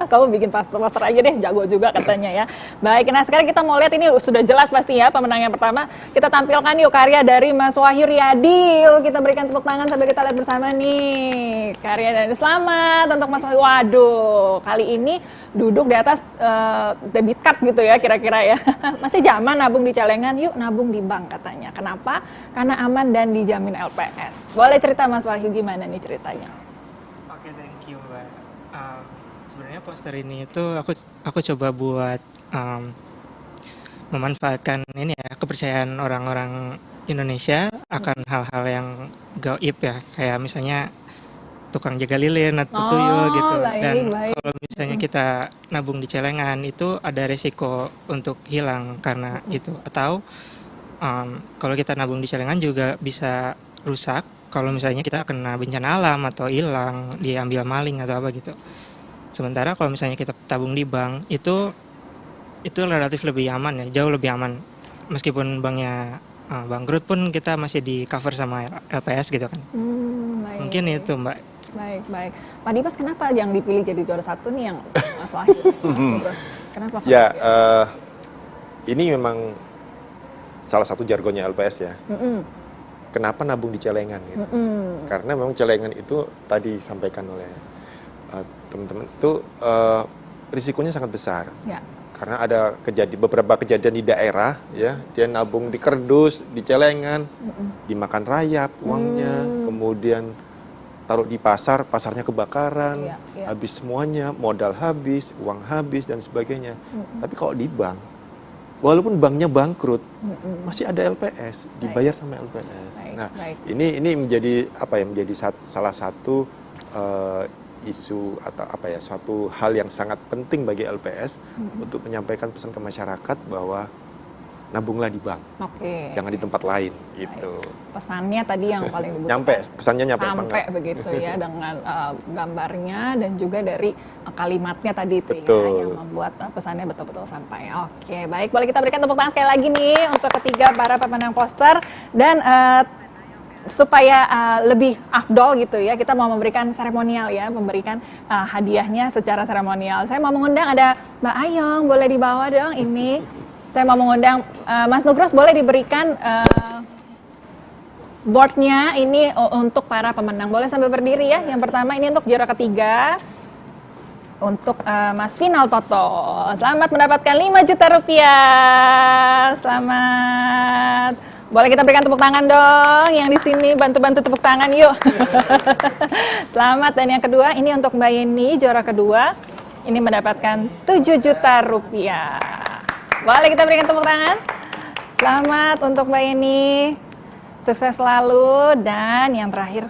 Kamu bikin poster aja deh, jago juga katanya ya. Baik, nah sekarang kita mau lihat ini sudah jelas pasti ya pemenang yang pertama. Kita tampilkan yuk karya dari Mas Wahyu Riyadi. Yuk kita berikan tepuk tangan sambil kita lihat bersama nih. Karya dari selamat untuk Mas Wahyu. Waduh, kali ini duduk di atas debit card gitu ya kira-kira ya. Masih zaman nabung di celengan, yuk nabung di bank katanya. Kenapa? Karena aman dan dijamin LPS. Boleh cerita Mas Wahyu gimana nih ceritanya? Oke, thank you, Mbak. Sebenarnya poster ini itu aku coba buat memanfaatkan ini ya, kepercayaan orang-orang Indonesia akan hal-hal yang gaib ya, kayak misalnya tukang jaga lilin atau tuyul gitu. baik, Dan baik. kalau misalnya kita nabung di celengan itu ada resiko untuk hilang karena itu. Atau kalau kita nabung di celengan juga bisa rusak kalau misalnya kita kena bencana alam atau hilang, diambil maling atau apa gitu. Sementara kalau misalnya kita tabung di bank itu relatif lebih aman ya, jauh lebih aman. Meskipun banknya bangkrut pun kita masih di cover sama LPS gitu kan. Baik. Mungkin itu, Mbak. Baik, baik. Pak Dimas kenapa yang dipilih jadi juara satu nih yang Mas Wahyu? Kenapa? Pak? Ya, ini memang salah satu jargonnya LPS ya. Mm-mm, Kenapa nabung di celengan gitu? mm-mm. Karena memang celengan itu tadi disampaikan oleh teman-teman itu risikonya sangat besar. Ya. Karena ada beberapa kejadian di daerah ya, dia nabung di kerdus, di celengan, dimakan rayap uangnya, kemudian taruh di pasar, pasarnya kebakaran, Iya, iya. habis semuanya, modal habis, uang habis dan sebagainya. Tapi kalau di bank, walaupun banknya bangkrut, masih ada LPS, dibayar sama LPS. Baik, Nah, baik. ini menjadi apa ya? Menjadi salah satu isu atau apa ya? Suatu hal yang sangat penting bagi LPS untuk menyampaikan pesan ke masyarakat bahwa nabunglah di bank, Oke. jangan di tempat lain, gitu. Pesannya tadi yang paling dibutuhkan. Nyampe, pesannya nyampe apa Sampai enggak? begitu ya dengan gambarnya dan juga dari kalimatnya tadi itu ya Betul. yang membuat pesannya betul-betul sampai. Oke, baik. Boleh kita berikan tepuk tangan sekali lagi nih untuk ketiga para pemenang poster dan supaya lebih afdol gitu ya, kita mau memberikan seremonial ya, memberikan hadiahnya secara seremonial. Saya mau mengundang ada Mbak Ayong, boleh dibawa dong ini. Saya mau mengundang Mas Nugros, boleh diberikan boardnya ini untuk para pemenang. Boleh sambil berdiri ya. Yang pertama ini untuk juara ketiga. Untuk Mas Final Toto. Selamat mendapatkan 5 juta rupiah. Selamat. Boleh kita berikan tepuk tangan dong. Yang di sini bantu-bantu tepuk tangan yuk. Selamat. Dan yang kedua ini untuk Mbak Yeni, juara kedua. Ini mendapatkan 7 juta rupiah. Boleh kita berikan tepuk tangan. Selamat untuk Mbak Yeni. Sukses selalu. Dan yang terakhir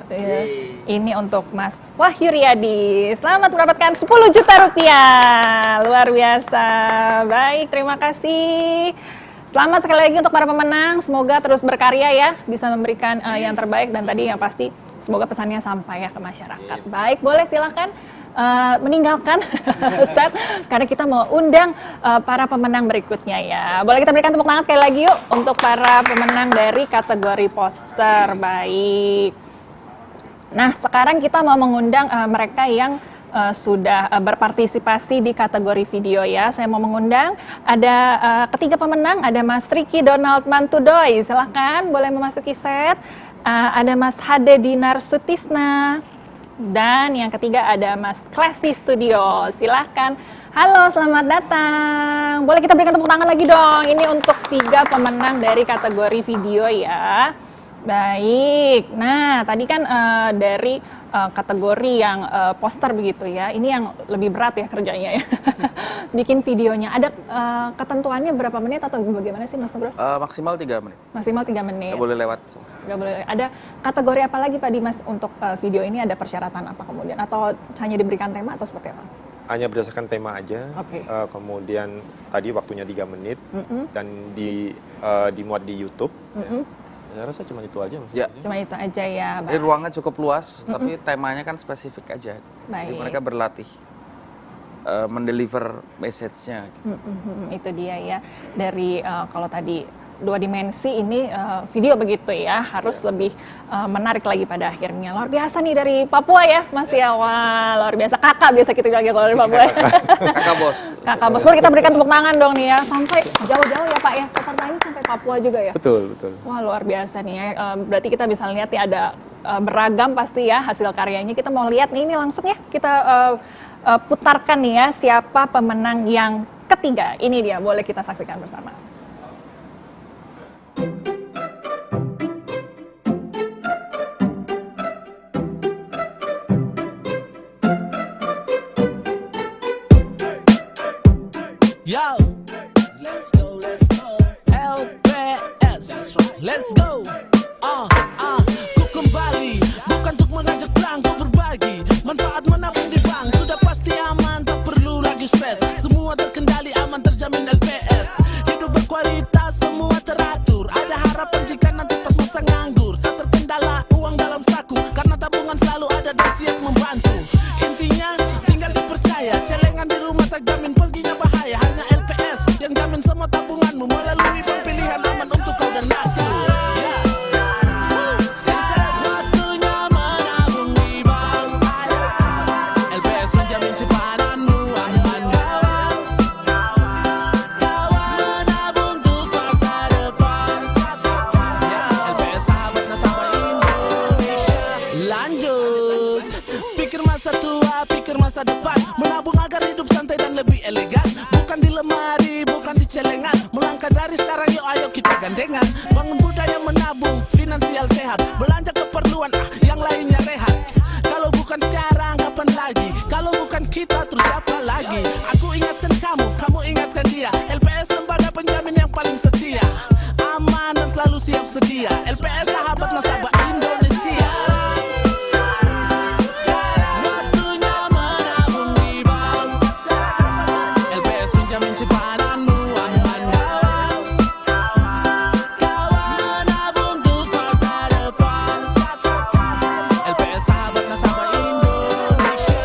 ini untuk Mas Wahyu Riyadi. Selamat mendapatkan 10 juta rupiah. Luar biasa. Baik, terima kasih. Selamat sekali lagi untuk para pemenang. Semoga terus berkarya ya, bisa memberikan yang terbaik dan tadi yang pasti semoga pesannya sampai ya ke masyarakat. Baik, boleh silakan meninggalkan set karena kita mau undang para pemenang berikutnya ya. Boleh kita berikan tepuk tangan sekali lagi yuk untuk para pemenang dari kategori poster. Baik. Nah, sekarang kita mau mengundang mereka yang sudah berpartisipasi di kategori video ya. Saya mau mengundang ada ketiga pemenang, ada Mas Ricky Donald Mantudoy. Silakan boleh memasuki set. Ada Mas Hade Dinar Sutisna. Dan yang ketiga ada Mas Classy Studio. Silahkan. Halo, selamat datang. Boleh kita berikan tepuk tangan lagi dong. Ini untuk 3 pemenang dari kategori video ya. Baik. Nah, tadi kan dari kategori yang poster begitu ya. Ini yang lebih berat ya kerjanya ya. Bikin videonya. Ada ketentuannya berapa menit atau bagaimana sih Mas Nugros? Maksimal 3 menit. Maksimal 3 menit. Nggak boleh lewat. Nggak boleh. Ada kategori apa lagi Pak Dimas untuk video ini, ada persyaratan apa kemudian? Atau hanya diberikan tema atau seperti apa? Hanya berdasarkan tema aja. Oke. Kemudian tadi waktunya 3 menit dan dimuat di YouTube. Ya. Saya rasa cuma itu aja Mas. Ya. Cuma itu aja ya, Jadi ruangnya cukup luas, tapi temanya kan spesifik aja. Jadi Baik. mereka berlatih mendeliver message-nya. Itu dia ya. Dari kalau tadi 2 dimensi, ini video begitu ya, harus lebih menarik lagi pada akhirnya. Luar biasa nih dari Papua ya, Mas ya. Wah, luar biasa. Kakak biasa kita bilang kalau dari Papua. Kakak bos. Kakak bos, boleh kita berikan tepuk tangan dong nih ya. Sampai jauh-jauh ya Pak ya, peserta ini sampai Papua juga ya. Betul, betul. Wah, luar biasa nih ya. Berarti kita bisa lihat ya, ada beragam pasti ya hasil karyanya. Kita mau lihat nih, ini langsung ya kita putarkan nih ya, siapa pemenang yang ketiga. Ini dia, boleh kita saksikan bersama. Yo, let's go, LPS, let's go. Ku kembali, bukan untuk mengajak perang, ku berbagi. Manfaat menabung di bank, sudah pasti aman, tak perlu lagi stres. Semua terkendali, aman terjamin LPS. Hidup berkualitas, semua teratur. Ada harapan jika nanti pas masa nganggur. Tak terkendala uang dalam saku, karena tabungan selalu ada dan siap membantu. Intinya, tinggal dipercaya, celengan di rumah tak jamin perginya bahaya. Hanya LPS yang jamin semua tabunganmu melalui pemilihan aman untuk kau dan aku. Waktunya menabung di bank. LPS menjamin simpananmu aman, kawan. Kawan menabung untuk masa depan. LPS sahabat nasabah Indonesia. Lanjut, pikir masa tua, pikir masa depan. Menabung agar hidup santai dan lebih elegan. Bukan di lemari, bukan di celengan. Melangkah dari sekarang, yuk ayo kita gandengan. Bangun budaya menabung, finansial sehat. Belanja keperluan, yang lainnya rehat. Kalau bukan sekarang, kapan lagi? Kalau bukan kita, terus siapa lagi? Aku ingatkan kamu, kamu ingatkan dia. LPS lembaga penjamin yang paling setia. Aman dan selalu siap sedia. LPS sahabat nasabah Indonesia. Waktunya menabung di bank. LPS menjamin simpananmu aman, kawan. Kawan menabung untuk masa depan. LPS sahabat nasabah Indonesia.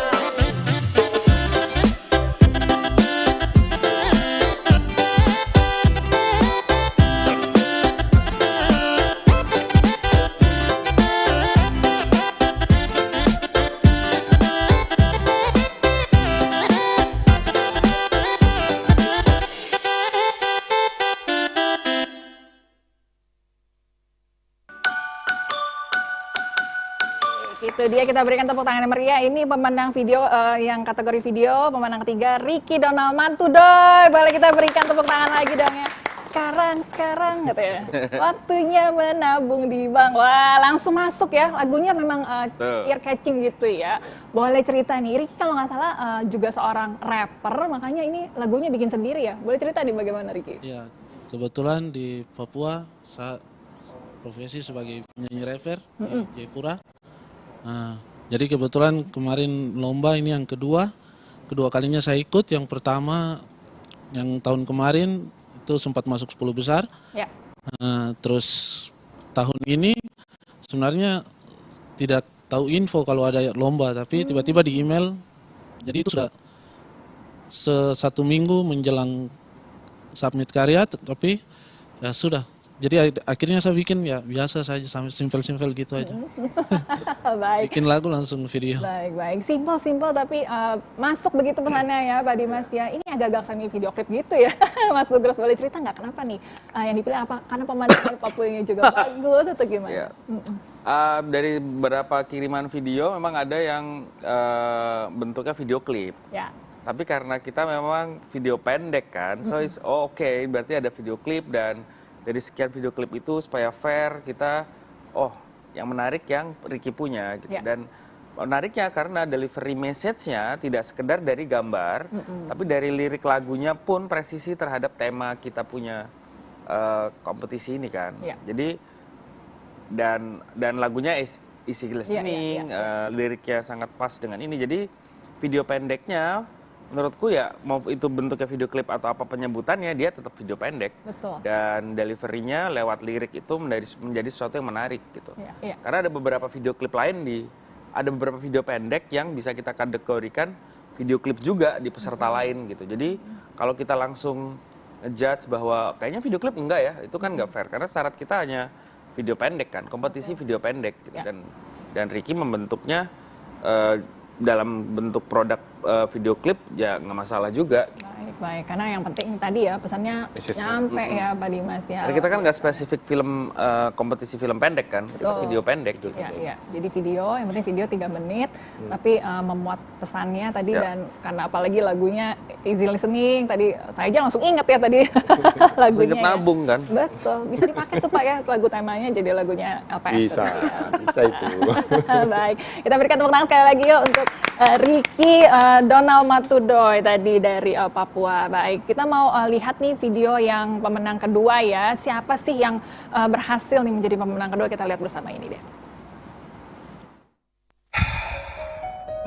Itu dia, kita berikan tepuk tangan yang meriah. Ini pemenang video yang kategori video, pemenang ketiga Ricky Donald Mantudoy. Boleh kita berikan tepuk tangan lagi dong ya. Sekarang katanya. Waktunya menabung di bank. Wah, langsung masuk ya. Lagunya memang ear catching gitu ya. Boleh cerita nih, Ricky kalau nggak salah juga seorang rapper, makanya ini lagunya bikin sendiri ya. Boleh cerita nih bagaimana Ricky? Ya, kebetulan di Papua saya profesi sebagai penyanyi rapper di Jayapura. Nah, jadi kebetulan kemarin lomba ini yang kedua kalinya saya ikut. Yang pertama yang tahun kemarin itu sempat masuk 10 besar. Ya. Terus tahun ini sebenarnya tidak tahu info kalau ada lomba, tapi tiba-tiba di email. Jadi itu sudah 1 minggu menjelang submit karya, tapi ya sudah. Jadi akhirnya saya bikin ya biasa saja, simpel-simpel gitu aja. Baik. Bikin lagu langsung video. Baik. Simpel tapi masuk begitu pesannya ya Pak Dimas ya. Ini agak-agak semi video klip gitu ya. Mas Nugros, boleh cerita nggak kenapa nih yang dipilih apa? Karena pemandangan Papuanya juga bagus atau gimana? Ya. Dari beberapa kiriman video memang ada yang bentuknya video klip. Ya. Tapi karena kita memang video pendek kan, so oke, berarti ada video klip, dan dari sekian video klip itu supaya fair, kita yang menarik yang Ricky punya gitu. Ya. Dan menariknya karena delivery message-nya tidak sekedar dari gambar, tapi dari lirik lagunya pun presisi terhadap tema kita punya kompetisi ini kan. Ya. Jadi dan lagunya easy listening, liriknya sangat pas dengan ini. Jadi video pendeknya menurutku ya mau itu bentuknya video klip atau apa penyebutannya, dia tetap video pendek. Betul. Dan deliverynya lewat lirik itu menjadi sesuatu yang menarik gitu. Iya. Karena ada beberapa video klip lain ada beberapa video pendek yang bisa kita kategorikan video klip juga di peserta lain gitu. Jadi kalau kita langsung ngejudge bahwa kayaknya video klip enggak ya, itu kan nggak fair karena syarat kita hanya video pendek kan, kompetisi video pendek gitu. Dan Ricky membentuknya dalam bentuk produk video klip ya nggak masalah juga. Baik, karena yang penting tadi ya pesannya nyampe ya Pak Dimas ya. Karena kita kan nggak spesifik film kompetisi film pendek kan, kita video pendek gitu. Iya. Jadi video, yang penting video 3 menit, tapi memuat pesannya tadi dan karena apalagi lagunya easy listening tadi, saya aja langsung inget ya tadi lagunya. Inget nabung kan? Betul, bisa dipakai tuh Pak ya lagu temanya jadi lagunya LPS. Bisa itu. Baik, kita berikan tepuk tangan sekali lagi yuk untuk Ricky Donald Matudoy tadi dari Papua. Baik, kita mau lihat nih video yang pemenang kedua ya. Siapa sih yang berhasil nih menjadi pemenang kedua? Kita lihat bersama ini deh.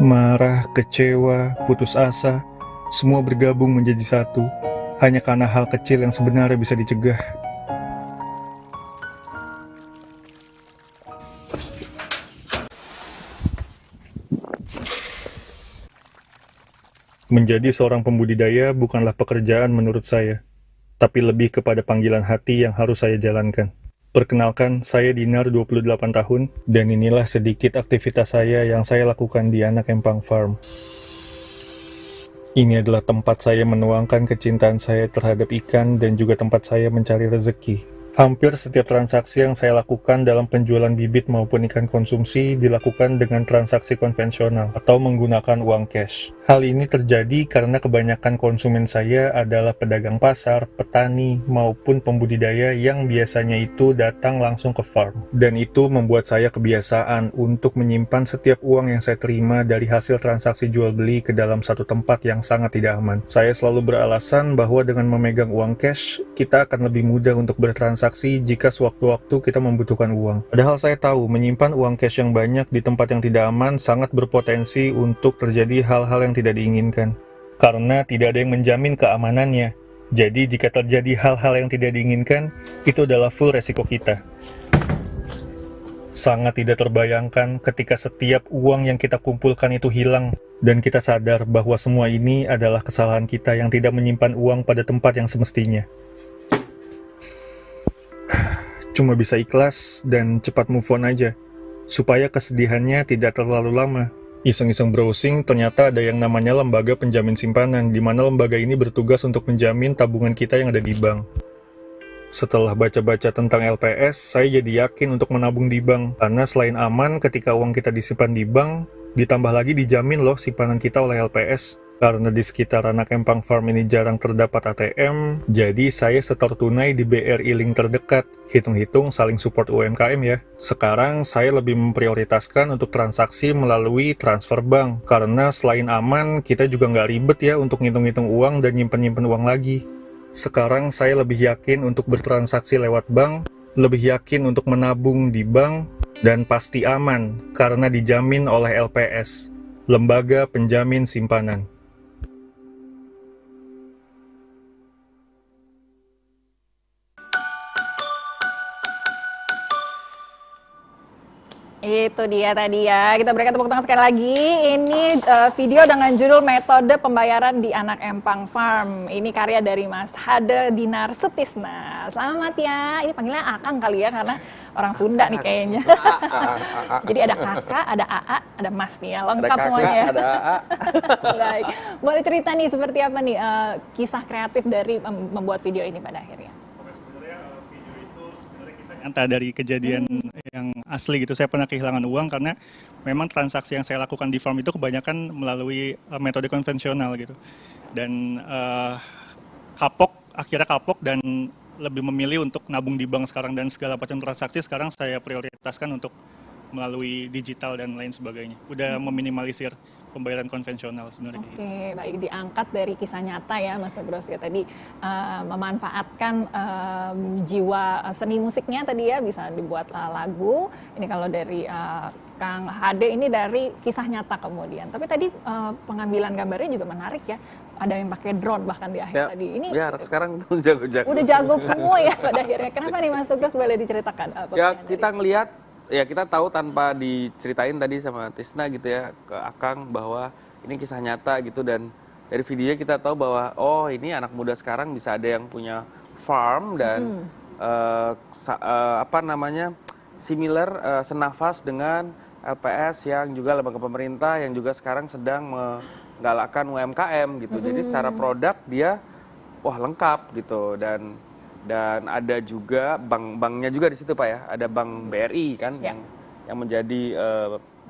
Marah, kecewa, putus asa, semua bergabung menjadi satu. Hanya karena hal kecil yang sebenarnya bisa dicegah. Menjadi seorang pembudidaya bukanlah pekerjaan menurut saya, tapi lebih kepada panggilan hati yang harus saya jalankan. Perkenalkan, saya Dinar, 28 tahun, dan inilah sedikit aktivitas saya yang saya lakukan di Anak Empang Farm. Ini adalah tempat saya menuangkan kecintaan saya terhadap ikan dan juga tempat saya mencari rezeki. Hampir setiap transaksi yang saya lakukan dalam penjualan bibit maupun ikan konsumsi dilakukan dengan transaksi konvensional atau menggunakan uang cash. Hal ini terjadi karena kebanyakan konsumen saya adalah pedagang pasar, petani, maupun pembudidaya yang biasanya itu datang langsung ke farm. Dan itu membuat saya kebiasaan untuk menyimpan setiap uang yang saya terima dari hasil transaksi jual beli ke dalam satu tempat yang sangat tidak aman. Saya selalu beralasan bahwa dengan memegang uang cash, kita akan lebih mudah untuk bertransaksi jika sewaktu-waktu kita membutuhkan uang. Padahal saya tahu menyimpan uang cash yang banyak di tempat yang tidak aman sangat berpotensi untuk terjadi hal-hal yang tidak diinginkan. Karena tidak ada yang menjamin keamanannya. Jadi jika terjadi hal-hal yang tidak diinginkan, itu adalah full resiko kita. Sangat tidak terbayangkan ketika setiap uang yang kita kumpulkan itu hilang, dan kita sadar bahwa semua ini adalah kesalahan kita yang tidak menyimpan uang pada tempat yang semestinya. Cuma bisa ikhlas dan cepat move on aja, supaya kesedihannya tidak terlalu lama. Iseng-iseng browsing, ternyata ada yang namanya lembaga penjamin simpanan, di mana lembaga ini bertugas untuk menjamin tabungan kita yang ada di bank. Setelah baca-baca tentang LPS, saya jadi yakin untuk menabung di bank, karena selain aman ketika uang kita disimpan di bank, ditambah lagi dijamin loh simpanan kita oleh LPS. Karena di sekitar Anak Empang Farm ini jarang terdapat ATM, jadi saya setor tunai di BRI Link terdekat. Hitung-hitung saling support UMKM ya. Sekarang saya lebih memprioritaskan untuk transaksi melalui transfer bank, karena selain aman, kita juga nggak ribet ya untuk ngitung-ngitung uang dan nyimpen-nyimpen uang lagi. Sekarang saya lebih yakin untuk bertransaksi lewat bank, lebih yakin untuk menabung di bank, dan pasti aman karena dijamin oleh LPS, Lembaga Penjamin Simpanan. Itu dia tadi ya, kita berikan tepuk tangan sekali lagi. Ini video dengan judul Metode Pembayaran di Anak Empang Farm. Ini karya dari Mas Hade Dinar Sutisna. Selamat ya, ini panggilnya Akang kali ya, karena orang Sunda nih kayaknya. Jadi ada kakak, ada AA, ada Mas nih ya, lengkap semuanya ya. Ada AA. Baik, boleh cerita nih seperti apa nih kisah kreatif dari membuat video ini pada akhirnya? Nyata dari kejadian yang asli gitu. Saya pernah kehilangan uang karena memang transaksi yang saya lakukan di farm itu kebanyakan melalui metode konvensional gitu. Dan akhirnya kapok dan lebih memilih untuk nabung di bank sekarang, dan segala macam transaksi sekarang saya prioritaskan untuk melalui digital dan lain sebagainya. Udah meminimalisir pembayaran konvensional sebenarnya. Oke, baik, diangkat dari kisah nyata ya Mas Nugros ya tadi, memanfaatkan jiwa seni musiknya tadi ya, bisa dibuat lagu. Ini kalau dari Kang Hade ini dari kisah nyata kemudian. Tapi tadi pengambilan gambarnya juga menarik ya. Ada yang pakai drone bahkan di akhir tadi. Ini Ya, sekarang tuh jago-jago. udah jago semua ya pada akhirnya. Kenapa nih Mas Nugros, boleh diceritakan? Ya, kita ngelihat, ya kita tahu tanpa diceritain tadi sama Tisna gitu ya, ke Akang, bahwa ini kisah nyata gitu, dan dari videonya kita tahu bahwa oh ini anak muda sekarang bisa ada yang punya farm dan similar, senafas dengan LPS yang juga lembaga pemerintah yang juga sekarang sedang menggalakkan UMKM gitu. Jadi secara produk dia wah lengkap gitu, dan ada juga banknya juga di situ Pak ya, ada bank BRI kan yang menjadi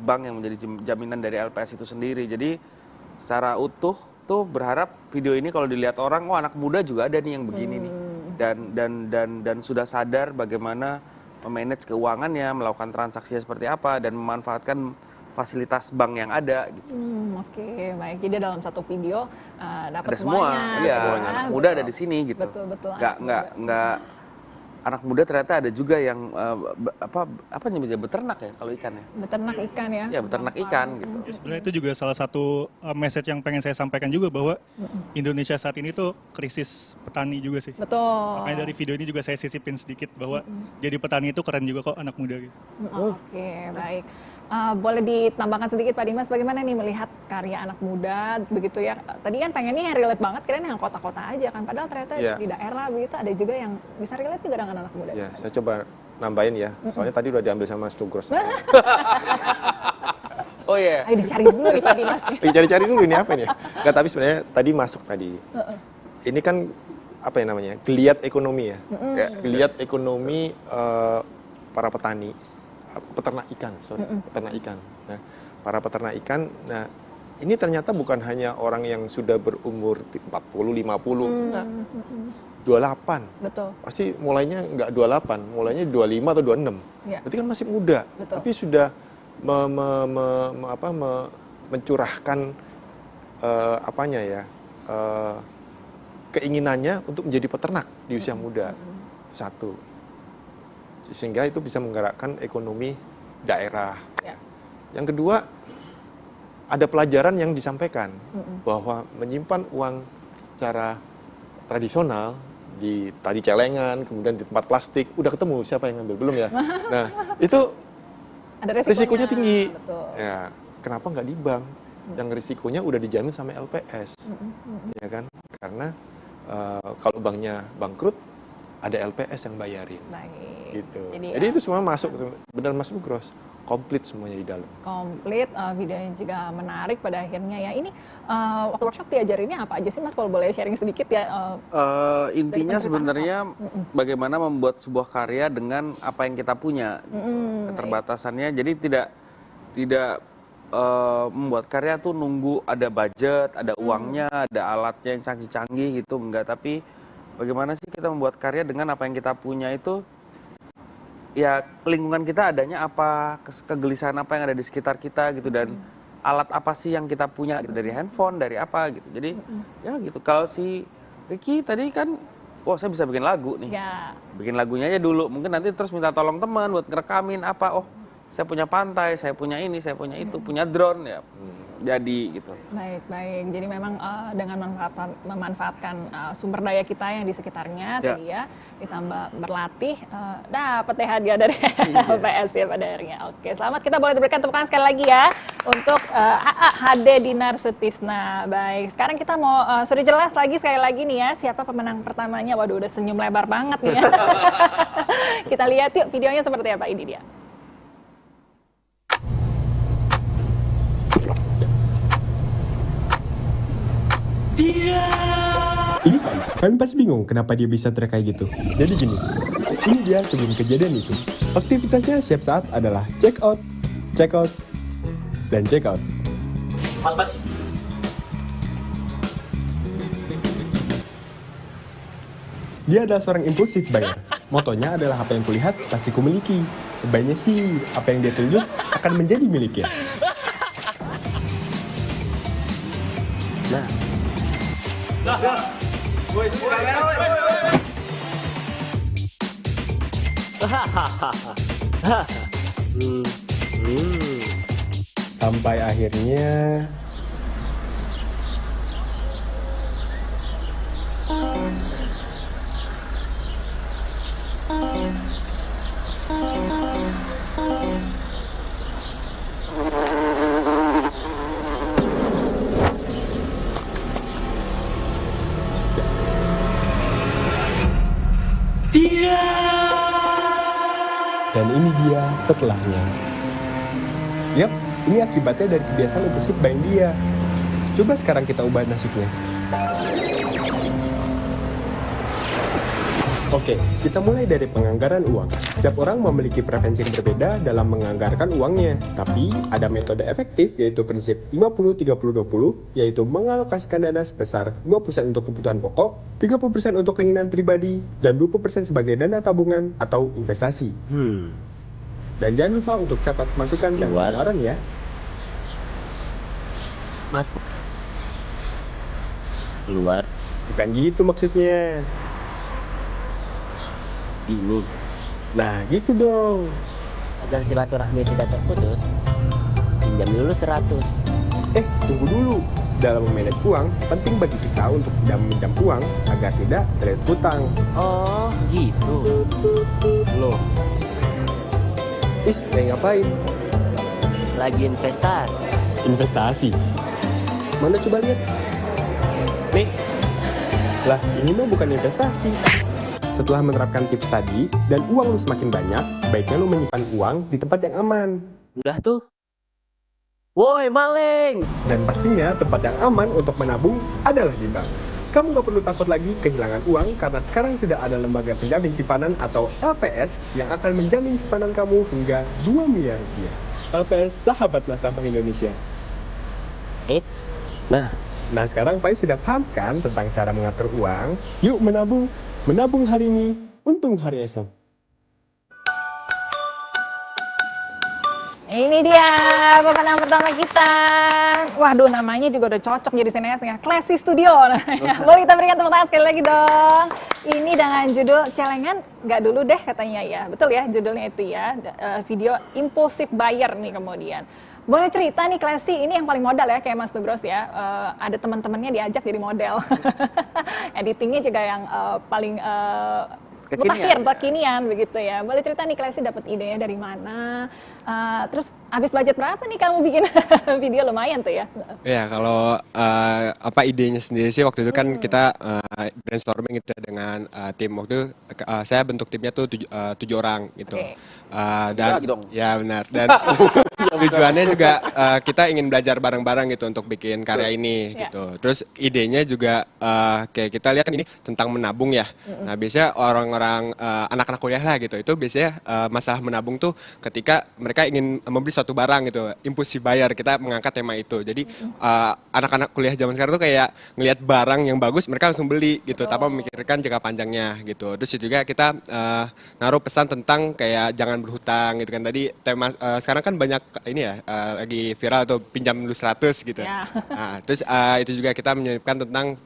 bank yang menjadi jaminan dari LPS itu sendiri. Jadi secara utuh tuh berharap video ini kalau dilihat orang, oh anak muda juga ada nih yang begini nih, dan sudah sadar bagaimana memanage keuangannya, melakukan transaksinya seperti apa, dan memanfaatkan fasilitas bank yang ada gitu. Oke, baik. Jadi dalam satu video dapat Ada semua, iya, semuanya. anak muda ada di sini gitu. Betul. Nggak anak muda ternyata ada juga yang apa namanya, beternak ya kalau ikan ya. Beternak ikan ya. Ya, beternak ikan gitu. Ya, sebenarnya itu juga salah satu message yang pengen saya sampaikan juga, bahwa Indonesia saat ini tuh krisis petani juga sih. Betul. Makanya dari video ini juga saya sisipin sedikit bahwa jadi petani itu keren juga kok anak muda gitu. Oke, baik. Boleh ditambahkan sedikit Pak Dimas, bagaimana nih melihat karya anak muda begitu ya? Tadi kan pengennya yang relate banget, kirain yang kota-kota aja kan, padahal ternyata di daerah begitu ada juga yang bisa relate juga dengan anak muda. Ya, saya coba nambahin ya, soalnya tadi udah diambil sama Mas Nugros. Oh iya. Ayo dicari dulu nih Pak Dimas. Cari-cari dulu ini apa nih? Enggak, tapi sebenarnya tadi masuk tadi. Ini kan apa ya namanya? Geliat ekonomi ya. Geliat ekonomi para petani, peternak ikan, peternak ikan. Nah, para peternak ikan, nah ini ternyata bukan hanya orang yang sudah berumur 40, 50, enggak. 28. Betul. Pasti mulainya enggak 28, mulainya 25 atau 26. Ya. Berarti kan masih muda. Betul. Tapi sudah mencurahkan keinginannya untuk menjadi peternak di usia muda. Satu. Sehingga itu bisa menggerakkan ekonomi daerah. Ya. Yang kedua, ada pelajaran yang disampaikan bahwa menyimpan uang secara tradisional di tadi celengan, kemudian di tempat plastik, udah ketemu siapa yang ngambil, belum ya? Nah, itu Ada risikonya tinggi. Betul. Ya, kenapa nggak di bank? Yang risikonya udah dijamin sama LPS, ya kan? Karena kalau banknya bangkrut, ada LPS yang bayarin. Baik. Gitu. Jadi itu semua masuk, benar Mas Nugros, komplit semuanya di dalam. Komplit, videonya juga menarik pada akhirnya ya. Ini waktu workshop diajarinnya apa aja sih Mas, kalau boleh sharing sedikit ya? Intinya sebenarnya bagaimana membuat sebuah karya dengan apa yang kita punya. Keterbatasannya, jadi tidak membuat karya tuh nunggu ada budget, ada uangnya, ada alatnya yang canggih-canggih gitu, enggak. Tapi bagaimana sih kita membuat karya dengan apa yang kita punya itu, ya lingkungan kita adanya apa, kegelisahan apa yang ada di sekitar kita gitu, dan alat apa sih yang kita punya gitu, dari handphone, dari apa gitu. Jadi ya gitu. Kalau si Ricky tadi kan, wah saya bisa bikin lagu nih. Ya. Bikin lagunya aja dulu, mungkin nanti terus minta tolong teman buat ngerekamin apa, oh saya punya pantai, saya punya ini, saya punya itu, punya drone ya. Jadi gitu. Baik. Jadi memang dengan memanfaatkan sumber daya kita yang di sekitarnya tadi ya, ditambah berlatih, dapat deh hadiah dari LPS ya pada akhirnya. Oke, selamat, kita boleh berikan tepuk tangan sekali lagi ya untuk AA Hade Dinar Sutisna. Baik, sekarang kita mau sudah jelas lagi sekali lagi nih ya, siapa pemenang pertamanya. Waduh, udah senyum lebar banget nih ya. Kita lihat yuk videonya seperti apa, ini dia. Ini Faiz, kalian pasti bingung kenapa dia bisa teriak kayak gitu. Jadi gini, ini dia sebelum kejadian itu. Aktivitasnya setiap saat adalah check out, dan check out. Mas. Dia adalah seorang impulsif buyer. Motonya adalah apa yang kulihat pasti kumiliki. Kebayanya sih, apa yang dia tunjuk akan menjadi miliknya. Nah, sampai akhirnya dan ini dia setelahnya. Yap, ini akibatnya dari kebiasaan obsesif buying dia. Coba sekarang kita ubah nasibnya. Oke, kita mulai dari penganggaran uang. Setiap orang memiliki preferensi yang berbeda dalam menganggarkan uangnya. Tapi, ada metode efektif yaitu prinsip 50-30-20, yaitu mengalokasikan dana sebesar 50% untuk kebutuhan pokok, 30% untuk keinginan pribadi, dan 20% sebagai dana tabungan atau investasi. Dan jangan lupa untuk catat masukan dan pengeluaran ya. Mas, keluar Bukan gitu maksudnya. ini Nah, gitu dong. agar silaturahmi tidak terputus. Pinjam dulu 100. Tunggu dulu. Dalam memanage uang, penting bagi kita untuk tidak meminjam uang agar tidak terlilit hutang. Oh, gitu. Loh. Lagi ngapain? Lagi investasi. Investasi? Mana coba lihat? Nih. Lah, ini mah bukan investasi. Setelah menerapkan tips tadi, dan uang lu semakin banyak, baiknya lu menyimpan uang di tempat yang aman. Udah tuh. Woi, maling! Dan pastinya tempat yang aman untuk menabung adalah di bank. Kamu nggak perlu takut lagi kehilangan uang karena sekarang sudah ada lembaga penjamin simpanan atau LPS yang akan menjamin simpanan kamu hingga 2 miliar rupiah. LPS Sahabat Nasabah Indonesia. Eits. Nah sekarang Pai sudah paham kan tentang cara mengatur uang? Yuk menabung. Menabung hari ini, untung hari esok. Ini dia pemenang pertama kita. Waduh, namanya juga udah cocok jadi sineas ya. Classy Studio. Boleh kita berikan tepuk tangan sekali lagi dong. Ini dengan judul Celengan Nggak Dulu Deh katanya ya. Betul ya judulnya itu ya. Video Impulsive Buyer nih kemudian. Boleh cerita nih Classy, ini yang paling modal ya kayak Mas Nugros ya. Ada teman-temannya diajak jadi model. Editingnya juga yang paling kekinian begitu ya. Boleh cerita nih Classy dapat idenya dari mana? Terus habis budget berapa nih kamu bikin video lumayan tuh ya? Ya kalau idenya sendiri sih waktu itu kan kita brainstorming gitu dengan tim waktu itu saya bentuk timnya tuh 7 orang gitu. Dan ya benar dan tujuannya juga kita ingin belajar bareng-bareng gitu untuk bikin karya ini gitu. Terus idenya juga kayak kita lihat kan ini tentang menabung ya. Nah biasanya orang-orang anak-anak kuliah lah gitu itu biasanya masalah menabung tuh ketika mereka ingin membeli suatu barang gitu, impulsif buyer, kita mengangkat tema itu. Jadi anak-anak kuliah zaman sekarang tuh kayak ngelihat barang yang bagus mereka langsung beli gitu tanpa memikirkan jangka panjangnya gitu. Terus juga kita naruh pesan tentang kayak jangan berhutang gitu kan. Tadi tema sekarang kan banyak ini ya lagi viral tuh pinjam dulu 100 gitu. Nah, terus itu juga kita menyelipkan tentang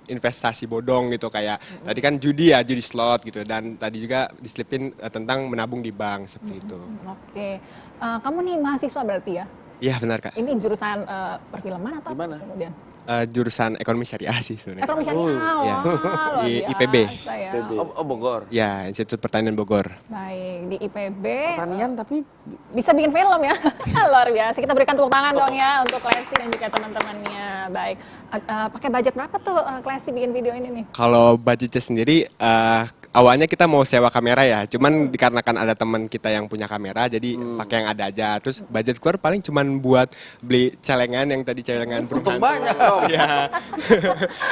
investasi bodong gitu kayak tadi kan judi slot gitu dan tadi juga diselipin tentang menabung di bank seperti itu. Oke, kamu nih mahasiswa berarti ya? Iya benar Kak. Ini jurusan perfilman atau Gimana? kemudian? Jurusan ekonomi syariah sih sebenarnya. Ekonomi syariah, Iya. luar Di biasa IPB. ya. Oh, Bogor. Ya, Institut Pertanian Bogor. Baik, di IPB. Pertanian tapi Bisa bikin film ya, luar biasa. Kita berikan tepuk tangan dong ya untuk Classy dan juga teman-temannya. Baik, pakai budget berapa tuh Classy bikin video ini nih? Kalau budgetnya sendiri, awalnya kita mau sewa kamera ya, cuman dikarenakan ada teman kita yang punya kamera, jadi pakai yang ada aja. Terus budget keluar paling cuman buat beli celengan yang tadi celengan untung banyak dong. Ya.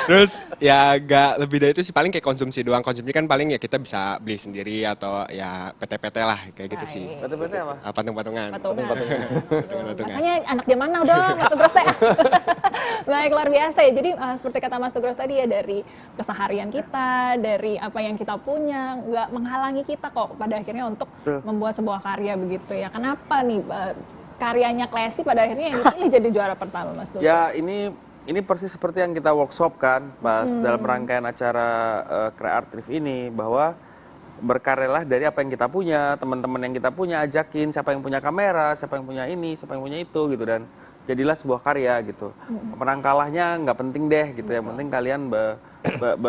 Terus ya agak lebih dari itu sih paling kayak konsumsi doang. Konsumsi kan paling ya kita bisa beli sendiri atau ya PT-PT lah kayak gitu sih. PT-PT apa? Patung-patungan. Rasanya anak zaman now dong, Mas Tugros teh. Baik, luar biasa ya. Jadi seperti kata Mas Tugros tadi ya dari keseharian kita, dari apa yang kita punya punya, nggak menghalangi kita kok pada akhirnya untuk membuat sebuah karya begitu ya. Kenapa nih karyanya Klesi pada akhirnya yang dipilih jadi juara pertama, Mas Dulce? Ya, ini persis seperti yang kita workshop kan, pas dalam rangkaian acara kreatif ini, bahwa berkaryalah dari apa yang kita punya, teman-teman yang kita punya, ajakin siapa yang punya kamera, siapa yang punya ini, siapa yang punya itu gitu, dan jadilah sebuah karya gitu. Menang kalahnya nggak penting deh gitu, yang penting kalian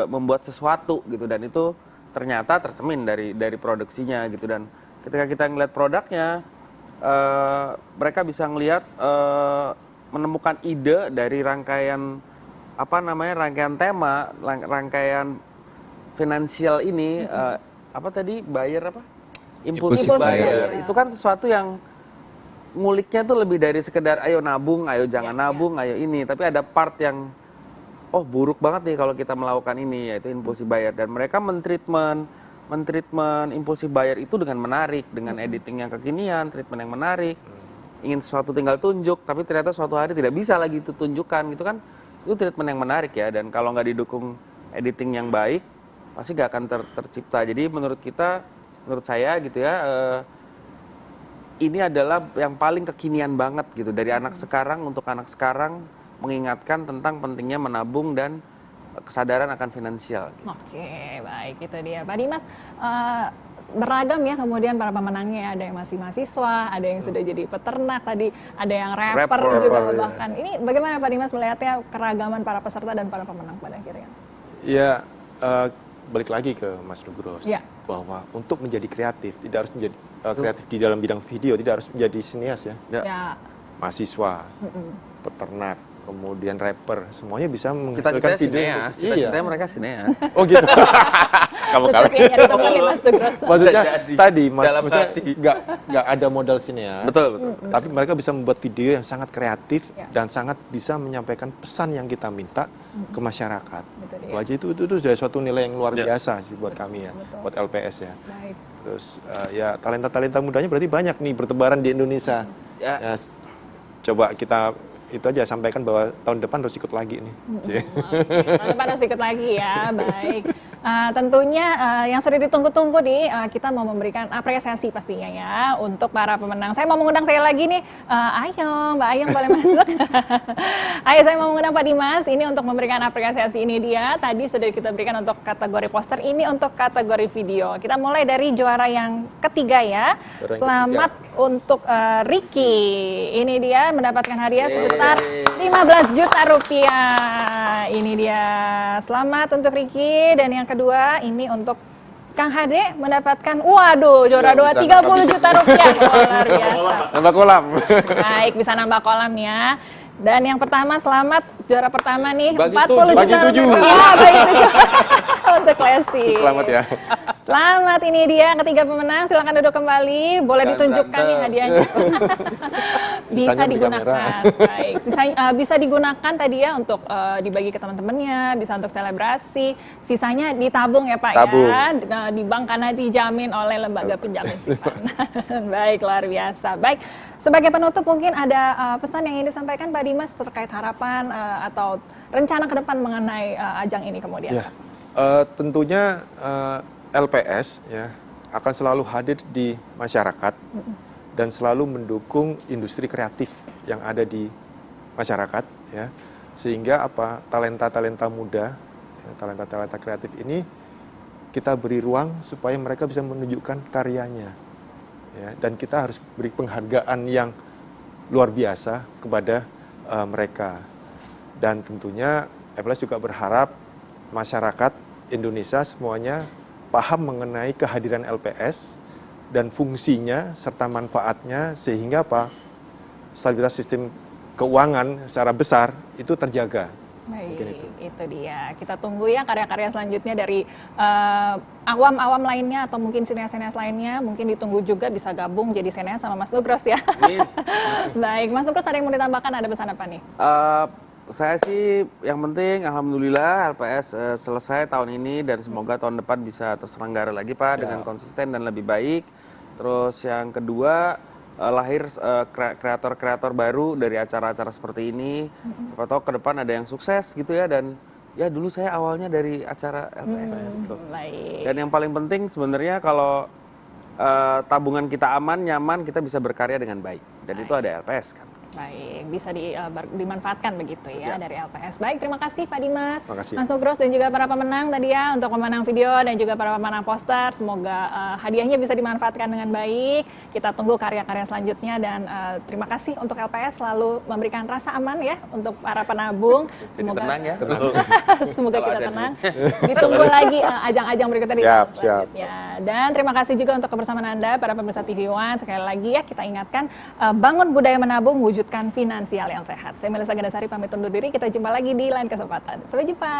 membuat sesuatu gitu, dan itu ternyata tercermin dari produksinya gitu. Dan ketika kita ngeliat produknya, mereka bisa ngelihat menemukan ide dari rangkaian rangkaian tema, rangkaian finansial ini, impulsif buyer. Itu kan sesuatu yang nguliknya tuh lebih dari sekedar ayo nabung, ayo jangan nabung, ayo ini, tapi ada part yang buruk banget nih kalau kita melakukan ini, yaitu impulsif buyer. Dan mereka mentreatment impulsif buyer itu dengan menarik, dengan editing yang kekinian, treatment yang menarik. Ingin sesuatu tinggal tunjuk, tapi ternyata suatu hari tidak bisa lagi itu tunjukkan gitu kan. Itu treatment yang menarik ya, dan kalau nggak didukung editing yang baik, pasti nggak akan tercipta. Jadi menurut saya gitu ya, ini adalah yang paling kekinian banget gitu, dari anak sekarang untuk anak sekarang, mengingatkan tentang pentingnya menabung dan kesadaran akan finansial. Gitu. Oke, baik, itu dia. Pak Dimas, beragam ya kemudian para pemenangnya, ada yang masih mahasiswa, ada yang sudah jadi peternak, tadi ada yang rapper juga bahkan. Ini bagaimana Pak Dimas melihatnya keragaman para peserta dan para pemenang pada akhirnya? Ya, balik lagi ke Mas Nugros, bahwa untuk menjadi kreatif tidak harus menjadi kreatif di dalam bidang video, tidak harus menjadi sinias ya. Mahasiswa, peternak, kemudian rapper, semuanya bisa menghasilkan video. Cita-citanya mereka sineas. Oh gitu. Kamu kalah. Maksudnya tadi, maksudnya nggak ada modal sineas. Betul. Tapi mereka bisa membuat video yang sangat kreatif dan sangat bisa menyampaikan pesan yang kita minta ke masyarakat. Itu aja itu sudah suatu nilai yang luar biasa sih buat kami ya, buat LPS ya. Terus ya talenta-talenta mudanya berarti banyak nih bertebaran di Indonesia. Ya, coba kita itu aja sampaikan bahwa tahun depan harus ikut lagi nih. Tahun depan harus ikut lagi ya, baik. Tentunya yang sudah ditunggu-tunggu nih, kita mau memberikan apresiasi pastinya ya untuk para pemenang. Saya mau mengundang saya lagi nih, Ayong, Mbak Ayong boleh masuk. Ayo, saya mau mengundang Pak Dimas ini untuk memberikan apresiasi. Ini dia, tadi sudah kita berikan untuk kategori poster, ini untuk kategori video. Kita mulai dari juara yang ketiga ya. Selamat untuk Ricky. Ini dia mendapatkan hadiah sebesar 15 juta rupiah. Ini dia. Selamat untuk Ricky. Dan yang kedua ini untuk Kang Hade mendapatkan, waduh, juara 2 30 juta rupiah. Luar biasa. Nambah kolam. Baik, bisa nambah kolam ya. Dan yang pertama, selamat juara pertama nih, bagi 40 juta rupiah. Bagi 7 untuk Klesi. Selamat ya. Selamat, ini dia ketiga pemenang. Silakan duduk kembali. Boleh ditunjukkan nih hadiahnya. Bisa digunakan. Baik, bisa digunakan tadi ya untuk dibagi ke teman-temannya, bisa untuk selebrasi. Sisanya ditabung ya Pak ya. Di bank karena dijamin oleh lembaga penjamin simpanan. Baik, luar biasa. Baik, sebagai penutup mungkin ada pesan yang ingin disampaikan Pak Dimas terkait harapan atau rencana ke depan mengenai ajang ini kemudian. Ya, tentunya LPS ya akan selalu hadir di masyarakat dan selalu mendukung industri kreatif yang ada di masyarakat ya, sehingga talenta-talenta muda, talenta-talenta kreatif ini kita beri ruang supaya mereka bisa menunjukkan karyanya ya, dan kita harus beri penghargaan yang luar biasa kepada mereka. Dan tentunya LPS juga berharap masyarakat Indonesia semuanya paham mengenai kehadiran LPS dan fungsinya serta manfaatnya, sehingga stabilitas sistem keuangan secara besar itu terjaga. Baik, itu dia. Kita tunggu ya karya-karya selanjutnya dari awam-awam lainnya atau mungkin sinias-sinias lainnya. Mungkin ditunggu juga bisa gabung jadi sinias sama Mas Nugros ya. Baik, Mas Nugros ada yang mau ditambahkan, ada pesan apa nih? Saya sih yang penting alhamdulillah LPS selesai tahun ini dan semoga tahun depan bisa terselenggara lagi Pak dengan konsisten dan lebih baik. Terus yang kedua lahir kreator-kreator baru dari acara-acara seperti ini. Siapa tahu ke depan ada yang sukses gitu ya, dan Ya dulu saya awalnya dari acara LPS. Gitu. Baik. Dan yang paling penting sebenarnya kalau tabungan kita aman, nyaman, kita bisa berkarya dengan baik. Dan itu ada LPS kan. Baik, bisa dimanfaatkan begitu ya dari LPS. Baik, terima kasih Pak Dimas, Makasih. Mas Nugros dan juga para pemenang tadi ya untuk pemenang video dan juga para pemenang poster. Semoga hadiahnya bisa dimanfaatkan dengan baik. Kita tunggu karya-karya selanjutnya dan terima kasih untuk LPS selalu memberikan rasa aman ya untuk para penabung. Semoga tenang ya. Semoga kita tenang. Ditunggu lagi ajang-ajang berikutnya di selanjutnya. Dan terima kasih juga untuk kebersamaan Anda para pemirsa TV One. Sekali lagi ya kita ingatkan bangun budaya menabung, wujudkan finansial yang sehat. Saya Melisa Gandasari pamit undur diri. Kita jumpa lagi di lain kesempatan. Sampai jumpa.